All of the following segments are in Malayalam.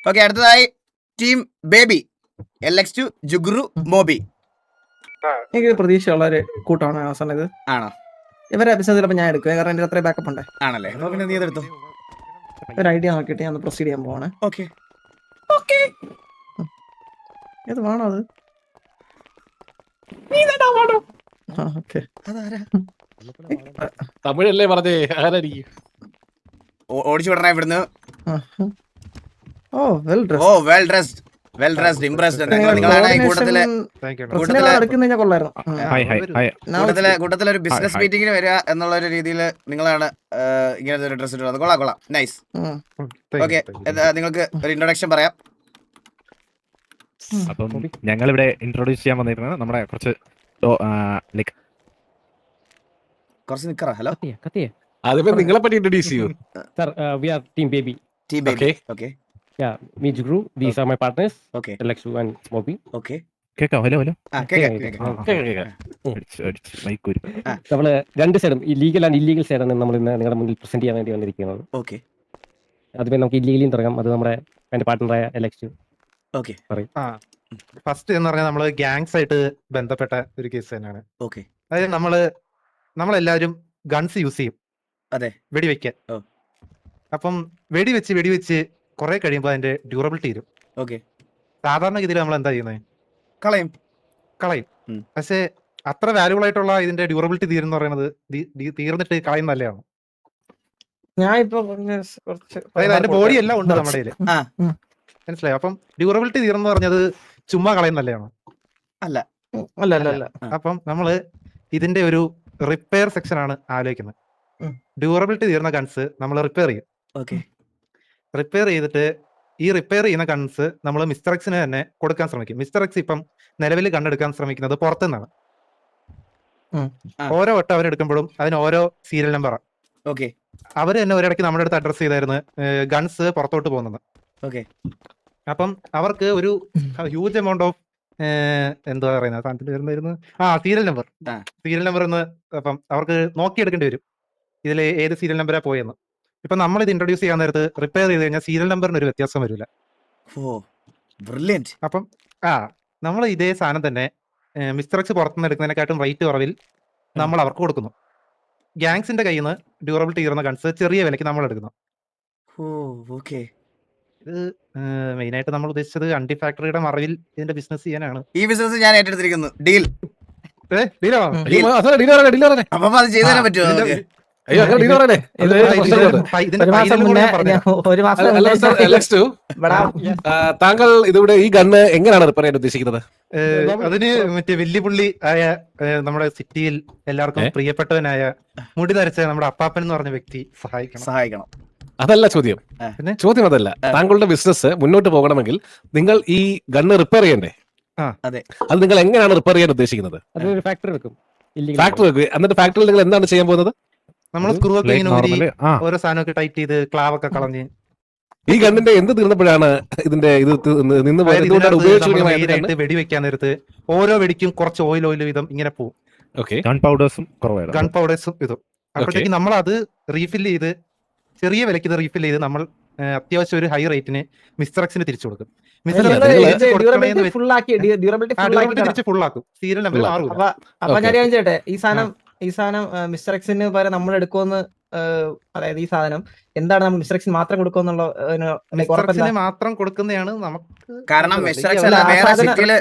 ഓക്കെ, അടുത്തതായി ടീം ബേബി, LX2, ജുഗ്രു, മോബി. എനിക്ക് പ്രതീക്ഷയുള്ള ഒരു കൂട്ടമാണ് അവസാനം ഇത്. ആണോ? ഇവരെ എപ്പിസോഡ് ചിലപ്പോൾ ഞാൻ എടുക്കും, കാരണം എൻ്റെ അത്രയും ബാക്കപ്പ് ഉണ്ട്. ആണല്ലേ? അപ്പൊ പിന്നെ നീ അതെടുത്തോ. ഒരു ഐഡിയ നോക്കിയിട്ട് ഞാൻ പ്രൊസീഡ് ചെയ്യാൻ പോവാണ്. ഓക്കെ, ഏത് വേണോ അത്? ഓക്കെ, അതാരാ? തമിഴല്ലേ പറഞ്ഞേ, ആരായിരിക്കും? ഓടിച്ചു വിടണ ഇവിടുന്ന്. Oh well oh, well dressed, well dressed, impressed. നിങ്ങളാണ് ഈ കൂട്ടത്തിലെ ഒരു ബിസിനസ് മീറ്റിംഗിന് വരിക എന്നുള്ള ഒരു രീതിയിൽ നിങ്ങളാണ് ഇങ്ങനത്തെ ഒരു ഡ്രസ് ഇടുന്നത്. കൊള്ളാം, നൈസ്. ഓക്കെ, നിങ്ങൾക്ക് ഒരു ഇൻട്രൊഡക്ഷൻ പറയാം. അപ്പം ഞങ്ങൾ ഇവിടെ ഇൻട്രോഡ്യൂസ് ചെയ്യാൻ വന്നിരുന്നത് നമ്മുടെ കുറച്ച് നിക്കറ. ഹലോ, അതിപ്പോ നിങ്ങളെ പറ്റി ഇൻട്രൊഡ്യൂസ് ചെയ്യൂ. Sir, we are Team Baby. Team baby. Okay, Yeah, me Jugru. These are my partners, okay, LX2 and Moby. Okay. കേട്ടോ? ഹലോ ഹലോ നമ്മള് രണ്ട് സൈഡും ഈ ലീഗൽ ആൻഡ് ഇല്ലീഗൽ സൈഡാണ് നമ്മൾ ഇന്ന് നിങ്ങളുടെ മുന്നിൽ പ്രസന്റ് ചെയ്യാൻ വേണ്ടി വന്നിരിക്കുന്നത്. ഓക്കെ, അതുപോലെ നമുക്ക് ഇല്ലീഗലിയും തുടങ്ങാം. അത് നമ്മുടെ എന്റെ പാർട്ട്ണറായ LX2. ഓക്കെ, ഫസ്റ്റ് എന്ന് പറഞ്ഞാൽ നമ്മള് ഗാങ്സ് ആയിട്ട് ബന്ധപ്പെട്ട ഒരു കേസ് തന്നെയാണ്. ഓക്കെ. അതായത് നമ്മളെല്ലാവരും ഗൺസ് യൂസ് ചെയ്യും. അതെ, വെടിവെക്കാൻ. അപ്പം വെടിവെച്ച് കുറെ കഴിയുമ്പോൾ അതിന്റെ ഡ്യൂറബിലിറ്റി തീരും. ഓക്കെ. സാധാരണഗതിയിൽ നമ്മൾ എന്താ ചെയ്യുന്നത്? കളയും. പക്ഷേ അത്ര വാല്യൂബിൾ ആയിട്ടുള്ള ഇതിന്റെ ഡ്യൂറബിലിറ്റി തീരുന്ന പറയുന്നത് തീർന്നിട്ട് കളയുന്ന നല്ലതാണ്. ഞാൻ ഇപ്പൊ അതായത് അതിന്റെ ബോഡി എല്ലാം ഉണ്ട് നമ്മുടെ കയ്യില്, മനസ്സിലായോ? അപ്പം ഡ്യൂറബിലിറ്റി തീർന്ന് പറഞ്ഞത് ചുമ്മാ കളയുന്ന നല്ലതാണ്. അല്ല. അപ്പം നമ്മള് ഇതിന്റെ ഒരു റിപ്പയർ സെക്ഷൻ ആണ് ആലോചിക്കുന്നത്. ഡ്യൂറബിലിറ്റി തീർന്ന ഗൺസ് നമ്മൾ റിപ്പയർ ചെയ്യും. ഓക്കെ, റിപ്പയർ ചെയ്തിട്ട് ഈ റിപ്പയർ ചെയ്യുന്ന ഗൺസ് നമ്മൾ മിസ്റ്റർ എക്സിന് തന്നെ കൊടുക്കാൻ ശ്രമിക്കും. മിസ്റ്റർ എക്സ് ഇപ്പം നിലവിൽ കണ്ടെടുക്കാൻ ശ്രമിക്കുന്നത് പുറത്തുനിന്നാണ്. ഓരോ വട്ടം അവരെടുക്കുമ്പോഴും അതിന് ഓരോ സീരിയൽ നമ്പറാണ്. ഓക്കെ. അവർ തന്നെ ഒരിടയ്ക്ക് നമ്മുടെ അടുത്ത് അഡ്രസ് ചെയ്തായിരുന്നു ഗൺസ് പുറത്തോട്ട് പോകുന്നത്. ഓക്കെ. അപ്പം അവർക്ക് ഒരു ഹ്യൂജ് എമൗണ്ട് ഓഫ് എന്താ പറയുന്നത് സാധനത്തിൽ വരുന്നായിരുന്നു സീരിയൽ നമ്പർ എന്ന്. അപ്പം അവർക്ക് നോക്കിയെടുക്കേണ്ടി വരും ഇതിൽ ഏത് സീരിയൽ നമ്പറാ പോയെന്ന്. ഇപ്പൊ നമ്മൾ ഇത് ഇൻട്രൊഡ്യൂസ് ചെയ്യാൻ നേരത്ത് റിപ്പയർ ചെയ്ത് കഴിഞ്ഞാൽ സീരിയൽ നമ്പറിന് ഒരു വ്യത്യാസം വരില്ല. അപ്പം നമ്മൾ ഇതേ സാധനം തന്നെ മിസ്റ്റർ എക്സ് പുറത്തുനിന്ന് എടുക്കുന്നതിനെക്കാട്ടും റേറ്റ് കുറവിൽ നമ്മൾ അവർക്ക് കൊടുക്കുന്നു. ഗാങ്സിന്റെ കയ്യിൽ നിന്ന് ഡ്യൂറബിലിറ്റി തീർന്ന ഗൺസ് ചെറിയ വിലയ്ക്ക് നമ്മൾ എടുക്കുന്നു. ഇത് മെയിനായിട്ട് നമ്മൾ ഉദ്ദേശിച്ചത് അണ്ടി ഫാക്ടറിയുടെ മറവിൽ ഇതിന്റെ ബിസിനസ് ചെയ്യാനാണ്. ഈ ബിസിനസ് ഞാൻ ഏറ്റെടുത്തിരിക്കുന്നു. ഡീൽ. അപ്പൊ അത് ചെയ്തു തരാൻ പറ്റുമോ? താങ്കൾ ഇതിവിടെ ഈ ഗണ്ണ് എങ്ങനെയാണ് റിപ്പയർ ചെയ്യാൻ ഉദ്ദേശിക്കുന്നത്? അതിന് മറ്റേ വലിയ പുള്ളി ആയ നമ്മുടെ സിറ്റിയിൽ എല്ലാവർക്കും പ്രിയപ്പെട്ടവനായ മുടി നരച്ച നമ്മുടെ അപ്പാപ്പൻ എന്ന് പറഞ്ഞ വ്യക്തി സഹായിക്കണം. അതല്ല ചോദ്യം. ചോദ്യം അതല്ല. താങ്കളുടെ ബിസിനസ് മുന്നോട്ട് പോകണമെങ്കിൽ നിങ്ങൾ ഈ ഗണ്ണ് റിപ്പയർ ചെയ്യണ്ടേ? അതെ. അത് നിങ്ങൾ എങ്ങനെയാണ് റിപ്പയർ ചെയ്യാൻ ഉദ്ദേശിക്കുന്നത്? അതൊരു ഫാക്ടറി വെക്കും. ഫാക്ടറി വെക്കും. എന്നിട്ട് ഫാക്ടറിയിൽ നിങ്ങൾ എന്താണ് ചെയ്യാൻ പോകുന്നത്? നമ്മൾ സ്ക്രൂ ഒക്കെ ഓരോ സാധനമൊക്കെ ടൈറ്റ് ചെയ്ത് ക്ലാവ് ഒക്കെ കളഞ്ഞ്. ഈ ഗണ്ണിന്റെ എന്ത് തീർന്നപ്പോഴാണ് ഇതിന്റെ ഇത് നിന്ന് വെടിവെക്കാൻ നേരത്ത് ഓരോ വെടിക്കും കുറച്ച് ഓയിൽ വീതം ഇങ്ങനെ പോകും. ഗൺ പൗഡേഴ്സും ഇതും അപ്പോഴത്തേക്ക് നമ്മൾ അത് റീഫിൽ ചെയ്ത് ചെറിയ വിലക്ക് ഇത് റീഫിൽ ചെയ്ത് നമ്മൾ അത്യാവശ്യം ഒരു ഹൈ റേറ്റിന് മിസ്റ്റർ എക്സിന് തിരിച്ചു കൊടുക്കും. തിരിച്ച് ഫുള്ളാക്കും. സീരിയൽ നമ്പർ മാറും. അപ്പൊ ഞാൻ ചോദിച്ചോട്ടെ, ഈ സാധനം മിസ്റ്റർ എക്സിന് പകരം നമ്മൾ എടുക്കുമെന്ന്, അതായത് ഈ സാധനം എന്താണ് നമ്മൾ മിസ്റ്റർ എക്സിന് മാത്രം കൊടുക്കുമെന്നുള്ള മാത്രം കൊടുക്കുന്നതാണ് നമുക്ക്. കാരണം മിസ്റ്റർ എക്സ് അല്ല വേറെ സിറ്റിയില്.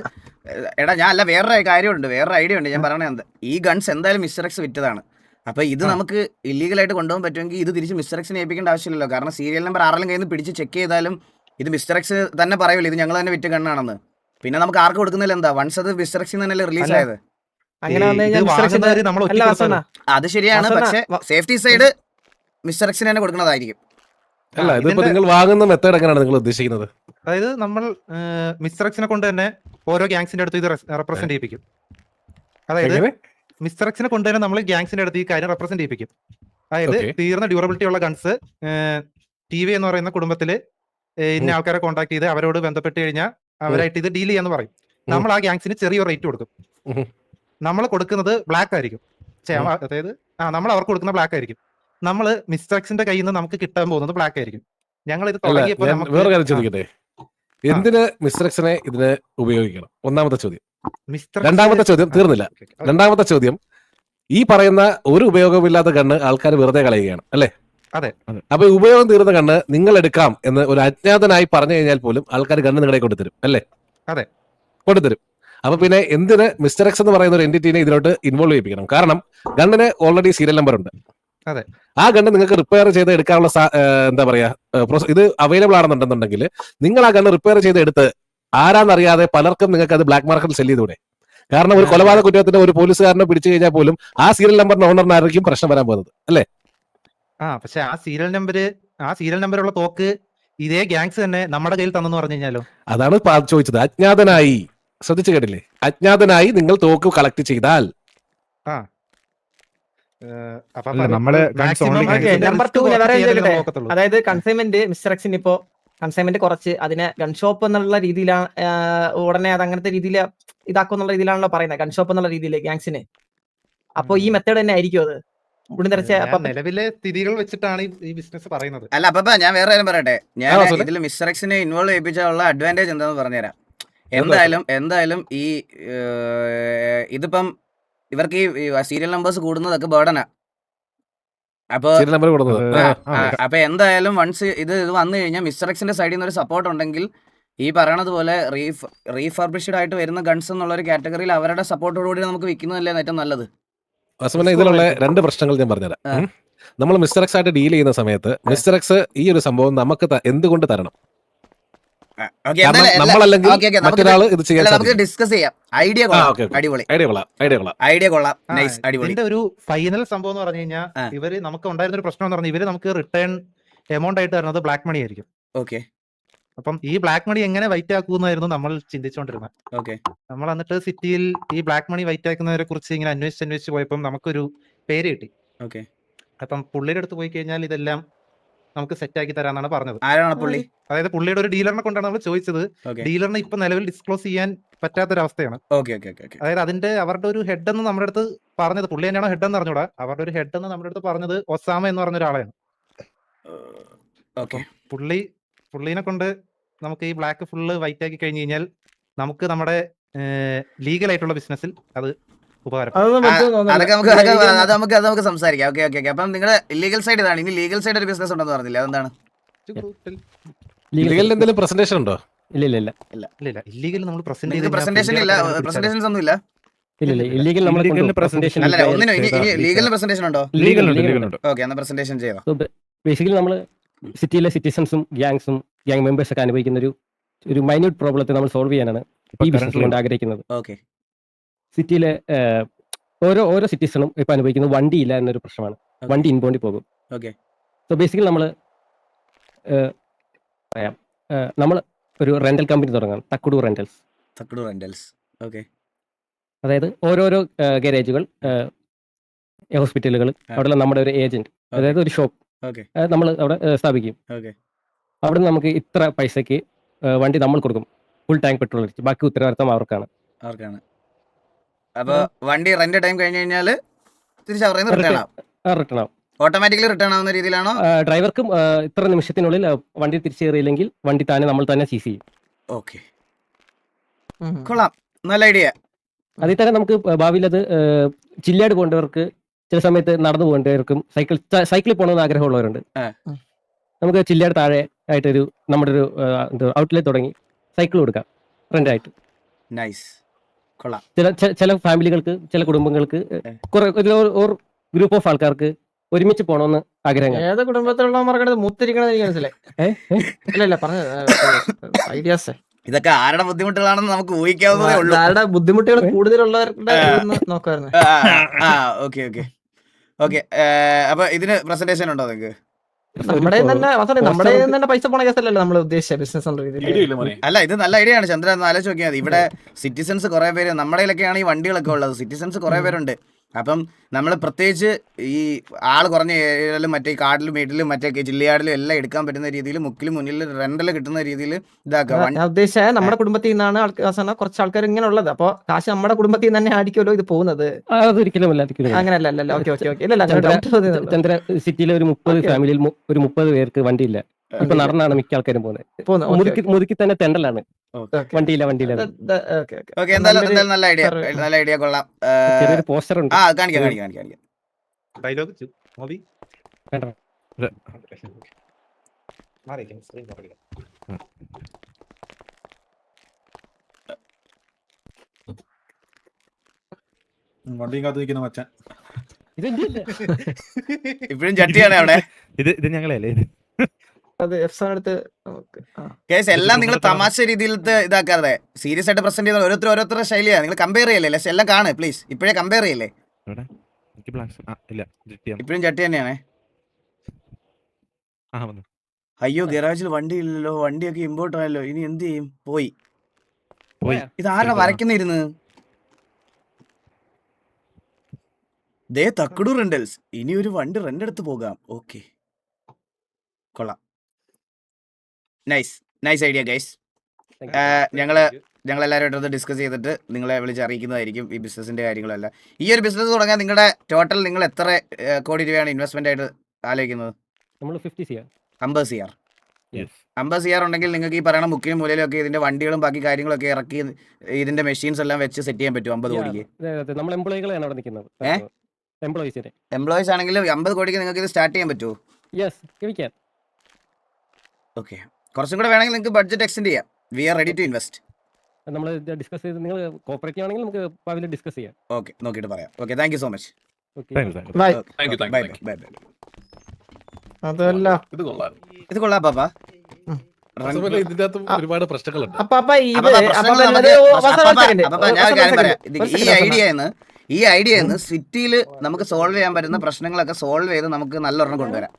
എടാ ഞാൻ അല്ല, വേറൊരു കാര്യമുണ്ട്, വേറൊരു ഐഡിയ ഉണ്ട്. ഞാൻ പറയണത് ഈ ഗൺസ് എന്തായാലും മിസ്റ്റർ എക്സ് വിറ്റതാണ്. അപ്പൊ ഇത് നമുക്ക് ഇല്ലീഗലായിട്ട് കൊണ്ടുപോകാൻ പറ്റുമെങ്കിൽ ഇത് തിരിച്ച് മിസ്റ്റർ എക്സിനെ ഏൽപ്പിക്കേണ്ട ആവശ്യമില്ലല്ലോ. കാരണം സീരിയൽ നമ്പർ ആരെങ്കിലും കയ്യിൽ നിന്ന് പിടിച്ച് ചെക്ക് ചെയ്താലും ഇത് മിസ്റ്റർ എക്സ് തന്നെ പറയുമല്ലോ ഇത് ഞങ്ങൾ തന്നെ വിറ്റ് ഗണ്ണാണെന്ന്. പിന്നെ നമുക്ക് ആർക്ക് കൊടുക്കുന്നില്ല എന്താ? വൺസ് അത് മിസ്റ്റർ എക്സിൽ തന്നെയല്ലേ റിലീസ് ആയത്. അത് ശരിയാണ്, പക്ഷെ സേഫ്റ്റി സൈഡ് മിസ്റ്റർ എക്സിന് തന്നെ കൊടുക്കുന്നതായിരിക്കും. അല്ല, ഇതിപ്പോ നിങ്ങൾ വാങ്ങുന്ന മെത്തേഡ് എങ്ങനെയാണ് നിങ്ങൾ ഉദ്ദേശിക്കുന്നത്? അതായത് നമ്മൾ മിസ്റ്റർ എക്സിനെ കൊണ്ട് തന്നെ ഓരോ ഗാങ്സിന്റെ അടുത്ത് ഇത് റെപ്രസെന്റ് ചെയ്യിപ്പിക്കും. അതായത് മിസ്റ്റർ എക്സിനെ കൊണ്ട് തന്നെ നമ്മൾ ഗാങ്സിന്റെ അടുത്ത് ഈ കാര്യം റെപ്രസെന്റ് ചെയ്യിപ്പിക്കും. അതായത് തീർന്ന ഡ്യൂറബിലിറ്റി ഉള്ള ഗൺസ് TV എന്ന് പറയുന്ന കുടുംബത്തില് ഇന്ന ആൾക്കാരെ കോൺടാക്ട് ചെയ്ത് അവരോട് ബന്ധപ്പെട്ട് കഴിഞ്ഞാൽ അവരായിട്ട് ഇത് ഡീൽ ചെയ്യാന്ന് പറയും. നമ്മൾ ആ ഗാങ്സിന് ചെറിയൊരു റേറ്റ് കൊടുക്കും. നമ്മൾ കൊടുക്കുന്നത് ബ്ലാക്ക് ആയിരിക്കും. അതായത് നമ്മൾ അവർക്ക് കൊടുക്കുന്ന ബ്ലാക്ക് ആയിരിക്കും. നമ്മൾ മിസ്റ്റർ എക്സിന്റെ കയ്യിൽ നിന്ന് നമുക്ക് കിട്ടാൻ പോകുന്നത് ബ്ലാക്ക് ആയിരിക്കും. ഞങ്ങൾ ഇത് വേറെ കാര്യം ചോദിക്കട്ടെ, എന്തിന് മിസ്റ്റർ എക്സിനെ ഇതിന് ഉപയോഗിക്കണം? ഒന്നാമത്തെ ചോദ്യം. മിസ്റ്റർ രണ്ടാമത്തെ ചോദ്യം തീർന്നില്ല. രണ്ടാമത്തെ ചോദ്യം, ഈ പറയുന്ന ഒരു ഉപയോഗമില്ലാത്ത കണ്ണ് ആൾക്കാർ വെറുതെ കളയുകയാണ് അല്ലേ? അതെ. അപ്പൊ ഉപയോഗം തീർന്ന കണ്ണ് നിങ്ങൾ എടുക്കാം എന്ന് ഒരു അജ്ഞാതനായി പറഞ്ഞു കഴിഞ്ഞാൽ പോലും ആൾക്കാർ കണ്ണ് നിങ്ങളെ കൊണ്ടുതരും അല്ലേ? അതെ. കൊണ്ടുതരും. അപ്പൊ പിന്നെ എന്തിന് മിസ്റ്റർ എക്സ് എന്ന് പറയുന്ന ഒരു എന്റിറ്റിനെ ഇതിലോട്ട് ഇൻവോൾവ് ചെയ്യിപ്പിക്കണം? കാരണം ഗണ്ണിന് ഓൾറെഡി സീരിയൽ നമ്പർ ഉണ്ട്. അതെ. ആ ഗണ്ണ് നിങ്ങൾക്ക് റിപ്പയർ ചെയ്ത് എടുക്കാനുള്ള എന്താ പറയാ ഇത് അവൈലബിൾ ആണെന്നുണ്ടെന്നുണ്ടെങ്കിൽ നിങ്ങൾ ആ ഗണ്ണ് റിപ്പയർ ചെയ്ത് എടുത്ത് ആരാന്നറിയാതെ പലർക്കും നിങ്ങൾക്ക് അത് ബ്ലാക്ക് മാർക്കറ്റിൽ സെല് ചെയ്തൂടെ? കാരണം ഒരു കൊലപാതക കുറ്റത്തിന് ഒരു പോലീസുകാരനെ പിടിച്ചു കഴിഞ്ഞാൽ പോലും ആ സീരിയൽ നമ്പറിന് ഓണറിനായിരിക്കും പ്രശ്നം വരാൻ പോകുന്നത് അല്ലേ? പക്ഷെ ആ സീരിയൽ നമ്പറുള്ള തോക്ക് ഇതേ ഗ്യാങ്സ് തന്നെ നമ്മുടെ കയ്യിൽ തന്നെന്ന് പറഞ്ഞു കഴിഞ്ഞാലോ? അതാണ് ചോദിച്ചത്. അജ്ഞാതനായി, ശ്രദ്ധിച്ചു കേട്ടില്ലേ? അജ്ഞാതനായി നിങ്ങൾ തോക്ക് കളക്ട് ചെയ്താൽ നമ്മള് നമ്പർ 2 അതായത് കൺസൈൻമെന്റ് മിസ്റ്റർ എക്സിന് ഇപ്പോ കൺസൈൻമെന്റ് കുറച്ച് അതിനെ ഗൺഷോപ്പ് എന്നുള്ള രീതിയിലാണ് ഉടനെ അത് അങ്ങനത്തെ രീതിയിൽ ഇതാക്കും എന്നുള്ള രീതിയിലാണല്ലോ പറയുന്നത്, ഗൺഷോപ്പ് എന്നുള്ള രീതിയിൽ ഗ്യാങ്സിന്. അപ്പൊ ഈ മെത്തേഡ് തന്നെ ആയിരിക്കും അത് നിലവിലെ സ്ഥിതികൾ വെച്ചിട്ടാണ് ഈ ബിസിനസ് പറയുന്നത്. അല്ല അപ്പൊ ഞാൻ വേറെ കാര്യം പറയട്ടെ. ഞാൻ ഇതിൽ മിസ്റ്റർ എക്സിനെ ഇൻവോൾവ് ചെയ്യിപ്പിച്ചുള്ള അഡ്വാൻറ്റേജ് എന്താന്ന് പറഞ്ഞുതരാം. എന്തായാലും ഈ ഇതിപ്പം ഇവർക്ക് ഈ സീരിയൽ നമ്പേഴ്സ് കൂടുന്നതൊക്കെ ബേർഡനാ. അപ്പൊ എന്തായാലും വൺസ് ഇത് വന്നു കഴിഞ്ഞാൽ മിസ്റ്റർ എക്സിന്റെ സൈഡിൽ നിന്ന് ഒരു സപ്പോർട്ട് ഉണ്ടെങ്കിൽ ഈ പറയണത് പോലെ റീഫർബിഷ്ഡ് ആയിട്ട് വരുന്ന ഗൺസ് എന്നുള്ള ഒരു കാറ്റഗറിയിൽ അവരുടെ സപ്പോർട്ടോടുകൂടി നമുക്ക് വിൽക്കുന്നതല്ലേ ഏറ്റവും നല്ലത്. ഇതിലുള്ള രണ്ട് പ്രശ്നങ്ങൾ ഞാൻ പറഞ്ഞുതരാം. നമ്മൾ മിസ്റ്റർ എക്സ് ആയിട്ട് ഡീൽ ചെയ്യുന്ന സമയത്ത് മിസ്റ്റർ എക്സ് ഈ ഒരു സംഭവം നമുക്ക് എന്തുകൊണ്ട് തരണം? നമ്മളല്ലെങ്കിൽ മറ്റൊരാൾ ഇത് ചെയ്യാൻ നമുക്ക് ഡിസ്കസ് ചെയ്യാം. ഐഡിയ കൊള്ളാം. ഇതിന്റെ ഒരു ഫൈനൽ സംഭവം എന്ന് പറഞ്ഞു കഴിഞ്ഞാൽ ഇവര് നമുക്ക് ഉണ്ടായിരുന്ന ഒരു പ്രശ്നം എന്ന് പറഞ്ഞാൽ ഇവര് നമുക്ക് റിട്ടേൺ എമൗണ്ട് ആയിട്ട് തരുന്നത് ബ്ലാക്ക് മണി ആയിരിക്കും. ഓക്കെ. അപ്പം ഈ ബ്ലാക്ക് മണി എങ്ങനെ വൈറ്റ് ആക്കുന്നായിരുന്നു നമ്മൾ ചിന്തിച്ചുകൊണ്ടിരുന്നത്. ഓക്കെ. നമ്മൾ എന്നിട്ട് സിറ്റിയിൽ ഈ ബ്ലാക്ക് മണി വൈറ്റ് ആക്കുന്നവരെ കുറിച്ച് ഇങ്ങനെ അന്വേഷിച്ച് പോയപ്പോൾ നമുക്കൊരു പേര് കിട്ടി. ഓക്കെ. അപ്പം പുള്ളിയുടെ അടുത്ത് പോയി കഴിഞ്ഞാൽ ഇതെല്ലാം നമുക്ക് സെറ്റ് ആക്കി തരാന്നാണ് പറഞ്ഞത്. ആരാണ് പുള്ളി? അതായത് പുള്ളിയുടെ ഒരു ഡീലറിനെ കൊണ്ടാണ് നമ്മൾ ചോദിച്ചത്. ഡീലറിനെ ഇപ്പൊ നിലവിൽ ഡിസ്ക്ലോസ് ചെയ്യാൻ പറ്റാത്തൊരവസ്ഥയാണ്. അതായത് അവരുടെ ഒരു ഹെഡ് എന്ന് നമ്മുടെ അടുത്ത് പറഞ്ഞത്, പുള്ളി തന്നെയാണോ ഹെഡ് എന്ന് പറഞ്ഞൂടാ, അവരുടെ ഒരു ഹെഡ് എന്ന് നമ്മുടെ അടുത്ത് പറഞ്ഞത് ഒസാമ എന്ന് പറഞ്ഞ ഒരാളെയാണ്. പുള്ളിനെ കൊണ്ട് നമുക്ക് ഈ ബ്ലാക്ക് ഫുള്ള് വൈറ്റ് ആക്കി കഴിഞ്ഞു കഴിഞ്ഞാൽ നമുക്ക് നമ്മുടെ ലീഗൽ ആയിട്ടുള്ള ബിസിനസ്സിൽ അത് നമുക്ക് സംസാരിക്കാം. ഓക്കെ. അപ്പം നിങ്ങളുടെ ഇല്ലീഗൽ സൈഡ് ഇതാണ്. ഇനി ലീഗൽ സൈഡ് ഒരു ബിസിനസ് ഉണ്ടെന്ന് പറഞ്ഞില്ല, അതെന്താണ്? എന്തെങ്കിലും പ്രസന്റേഷൻ ഉണ്ടോ? ഇല്ല. ഇല്ലീഗൽ നമ്മൾ പ്രസന്റേഷൻസ് ഒന്നും ഇല്ല. ലീഗലിന് പ്രസന്റേഷൻ ഉണ്ടോ? ഓക്കെ, എന്നാ പ്രസന്റേഷൻ ചെയ്യാം. ബേസിക്കലി നമ്മൾ സിറ്റിയിലെ സിറ്റിസൺസും ഗ്യാങ് മെമ്പേഴ്സ് ഒക്കെ അനുഭവിക്കുന്ന ഒരു മൈന്യൂട്ട് പ്രോബ്ലത്തെ നമ്മൾ സോൾവ് ചെയ്യാനാണ് ഈ ബിസിനസ് കൊണ്ട് ആഗ്രഹിക്കുന്നത്. സിറ്റിയിലെ ഓരോ സിറ്റിസണും ഇപ്പൊ അനുഭവിക്കുന്നത് വണ്ടിയില്ല എന്നൊരു പ്രശ്നമാണ്. വണ്ടി ഇൻബോണ്ടി പോകും. സോ ബേസിക്കലി നമ്മൾ ഒരു റെന്റൽ കമ്പനി തുടങ്ങാം, തക്കുടു റെന്റൽസ്. അതായത് ഓരോരോ ഗാരേജുകൾ, ഹോസ്പിറ്റലുകൾ, അവിടെ നമ്മുടെ ഒരു ഏജന്റ്, അതായത് ഒരു ഷോപ്പ് നമ്മൾ അവിടെ സ്ഥാപിക്കും. അവിടെ നമുക്ക് ഇത്ര പൈസക്ക് വണ്ടി നമ്മൾ കൊടുക്കും, ഫുൾ ടാങ്ക് പെട്രോൾ അടിച്ച്. ബാക്കി ഉത്തരവാദിത്തം അവർക്കാണ്. അപ്പൊ വണ്ടി റെന്റ് ടൈം കഴിഞ്ഞ് കഴിഞ്ഞാൽ റിട്ടേൺ ആവും. ഓട്ടോമാറ്റിക്കലി റിട്ടേൺ ആവുന്ന രീതിയിലാണോ? ഡ്രൈവർക്കും ഇത്ര നിമിഷത്തിനുള്ളിൽ വണ്ടി തിരിച്ചു കയറിയില്ലെങ്കിൽ വണ്ടി നമ്മൾ തന്നെ സീസ് ചെയ്യും. ഓക്കെ, കൊള്ളാം, നല്ല ഐഡിയ. അതിൽ തന്നെ നമുക്ക് ഭാവിയിൽ അത് ചില്ലാട് പോകേണ്ടവർക്ക്, ചില സമയത്ത് നടന്നു പോകേണ്ടവർക്കും, സൈക്കിളിൽ പോകണമെന്ന് ആഗ്രഹമുള്ളവരുണ്ട്. നമുക്ക് ചില്ലാട് താഴെ ആയിട്ടൊരു നമ്മുടെ ഒരു ഔട്ട്ലെറ്റ് തുടങ്ങി സൈക്കിൾ കൊടുക്കാം റെന്റായിട്ട്. ചില ഫാമിലികൾക്ക്, ചില കുടുംബങ്ങൾക്ക്, ഒരു ഗ്രൂപ്പ് ഓഫ് ആൾക്കാർക്ക് ഒരുമിച്ച് പോകണമെന്ന് ആഗ്രഹങ്ങൾ. ഏത് കുടുംബത്തിലുള്ള മൂത്തിരിക്കണത് എനിക്ക് മനസ്സിലായി. ഐഡിയാസ് ഇതൊക്കെ ആരുടെ ബുദ്ധിമുട്ടുകളാണെന്ന് നമുക്ക് ഊഹിക്കാവുന്നതേ ഉള്ളൂ. ആരുടെ ബുദ്ധിമുട്ടുകൾ കൂടുതലുള്ളവരുടെ നോക്കായിരുന്നു. ഓക്കെ. അപ്പൊ ഇതിന് പ്രസന്റേഷൻ ഉണ്ടോ നിങ്ങൾക്ക്? നമ്മുടെ തന്നെ പൈസ പോണ കേസല്ലല്ലോ നമ്മൾ ഉദ്ദേശിച്ച ബിസിനസ്. അല്ല, ഇത് നല്ല ഐഡിയ ആണ് ചന്ദ്രൻ, ഒന്ന് ആലോചിച്ച് നോക്കിയാൽ മതി. ഇവിടെ സിറ്റിസൺസ് കുറെ പേര്, നമ്മുടെ കയ്യിലൊക്കെയാണ് ഈ വണ്ടികളൊക്കെ ഉള്ളത്. സിറ്റിസൺസ് കുറെ പേരുണ്ട്. അപ്പം നമ്മൾ പ്രത്യേകിച്ച് ഈ ആള് കുറഞ്ഞ ഏരിയയിലും മറ്റേ കാടിലും വീട്ടിലും മറ്റേ ജില്ലയാടിലും എല്ലാം എടുക്കാൻ പറ്റുന്ന രീതിയിൽ മുക്കിലും മുന്നിൽ റെന്റൽ കിട്ടുന്ന രീതിയിൽ ഇതാക്കാം. ഞാൻ ഉദ്ദേശിച്ച നമ്മുടെ കുടുംബത്തിൽ നിന്നാണ് കുറച്ച് ആൾക്കാർ ഇങ്ങനെ ഉള്ളത്. അപ്പൊ കാശ് നമ്മുടെ കുടുംബത്തിൽ നിന്ന് തന്നെ ആയിരിക്കുമല്ലോ ഇത് പോകുന്നത്. അങ്ങനെയല്ല. ചന്ദ്ര സിറ്റിയിലെ ഒരു 30 ഫാമിലിയിൽ ഒരു 30 പേർക്ക് വണ്ടിയില്ല. ഇപ്പൊ നടന്നാണ് മിക്ക ആൾക്കാരും പോകുന്നത്. മുതുക്കി തന്നെ തെണ്ടലാണ്. വണ്ടിയില്ല. ഓക്കെ, എന്തായാലും നല്ല ഐഡിയ കൊള്ളാം. ചെറിയൊരു പോസ്റ്റർ ഉണ്ട്. കാണിക്കാം. ഡയലോഗ് മൂവി വണ്ടിയും കാത്തു നിൽക്കുന്ന മച്ചാൻ ഇപ്പഴും ചട്ടിയാണ് അവിടെ. ഇത് ഞങ്ങളല്ലേ കേസ് എല്ലാം നിങ്ങൾ തമാശ രീതിയിലത്തെ ഇതാക്കാതെ സീരിയസ് ആയിട്ട് പ്രസന്റ് ചെയ്യുന്ന ഓരോരുത്തരുടെ ശൈലിയാണ്. നിങ്ങൾ കമ്പയർ ചെയ്യല്ലേ, എല്ലാം കാണും പ്ലീസ്. ഇപ്പഴേ കമ്പയർ ചെയ്യല്ലേ. ഇപ്പഴും ചട്ടി തന്നെയാണേ. അയ്യോ, ഗരാജിൽ വണ്ടി ഇല്ലല്ലോ, വണ്ടിയൊക്കെ ഇമ്പോർട്ട് ആയല്ലോ, ഇനി എന്ത് ചെയ്യും? പോയി. ഇതാരാ വരയ്ക്കുന്നിരുന്ന്? ദേ തക്കടു റെന്റൽസ്. ഇനി ഒരു വണ്ടി റെന്റ് എടുത്ത് പോകാം. ഓക്കെ, കൊള്ളാം. Nice idea guys. ഞങ്ങളെല്ലാവരും ഡിസ്കസ് ചെയ്തിട്ട് നിങ്ങളെ വിളിച്ച് അറിയിക്കുന്നതായിരിക്കും ഈ ബിസിനസിന്റെ കാര്യങ്ങളെല്ലാം. ഈ ഒരു ബിസിനസ് തുടങ്ങാൻ നിങ്ങളുടെ ടോട്ടൽ നിങ്ങൾ എത്ര കോടി രൂപയാണ് ഇൻവെസ്റ്റ്മെന്റ് ആയിട്ട് ആലോചിക്കുന്നത്? 50 CR. 50 CR ഉണ്ടെങ്കിൽ നിങ്ങൾക്ക് ഈ പറയുന്ന മുക്കിനും മൂലയിലും ഒക്കെ ഇതിന്റെ വണ്ടികളും ബാക്കി കാര്യങ്ങളൊക്കെ ഇറക്കി ഇതിന്റെ മെഷീൻസ് എല്ലാം വെച്ച് സെറ്റ് ചെയ്യാൻ പറ്റും 50 കോടിക്ക്. എംപ്ലോയീസ് ആണെങ്കിലും 50 കോടിക്ക് നിങ്ങൾക്ക് ഇത് സ്റ്റാർട്ട് ചെയ്യാൻ പറ്റുമോ? ഓക്കെ, കുറച്ചും കൂടെ വേണമെങ്കിൽ നിങ്ങൾക്ക് ബഡ്ജറ്റ് എക്സ്റ്റെൻഡ് ചെയ്യാം. We are ready to invest. നമ്മൾ ഡിസ്കസ് ചെയ്ത് നിങ്ങൾ കോപ്പറേറ്റ് ആണെങ്കിൽ നമുക്ക് ഭാവിയിൽ ഡിസ്കസ് ചെയ്യാം. ഓക്കെ, നോക്കിയിട്ട് പറയാം. Okay, thank you so much. Bye. അതല്ല ഇത് കൊള്ളാം പാപ്പ. ഇതിന്റെ അകത്ത് ഒരുപാട് പ്രശ്നങ്ങളുണ്ട്. ഈ ഐഡിയന്ന് സിറ്റിയില് നമുക്ക് സോൾവ് ചെയ്യാൻ പറ്റുന്ന പ്രശ്നങ്ങളൊക്കെ സോൾവ് ചെയ്ത് നമുക്ക് നല്ലൊരെണ്ണം കൊണ്ടുവരാം.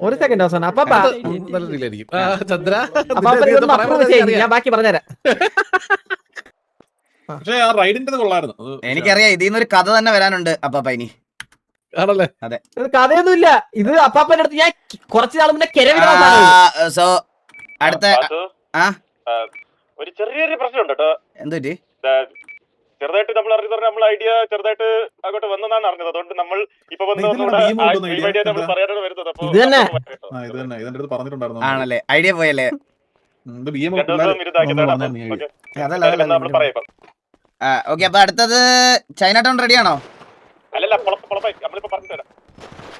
ഒരു സെക്കൻഡ് അവസാനം ഞാൻ ബാക്കി പറഞ്ഞുതരാം. എനിക്കറിയാം ഇതിൽ നിന്നൊരു കഥ തന്നെ വരാനുണ്ട് അപ്പാപ്പ ഇനി. ആണല്ലേ? അതെ, കഥയൊന്നുമില്ല. ഇത് അപ്പാപ്പന്റെ അടുത്ത് ഞാൻ കുറച്ച് നാൾ മുന്നേ സോ അടുത്ത ഒരു ചെറിയൊരു പ്രശ്നമുണ്ട് കേട്ടോ. എന്തുപറ്റി? ചെറുതായിട്ട് നമ്മൾ അറിഞ്ഞു നമ്മൾ ഐഡിയ ചെറുതായിട്ട് അങ്ങോട്ട് വന്നതാണ് അറിഞ്ഞത്. അതുകൊണ്ട് നമ്മൾ ഇപ്പൊ പറയാനാണ് വരുന്നത്. ആണല്ലേ, ഐഡിയ പോയല്ലേ? ഓക്കെ, അപ്പൊ അടുത്തത് ചൈന ടൗൺ റെഡിയാണോ? അല്ലല്ല, നമ്മളിപ്പോ പറഞ്ഞു തരാം.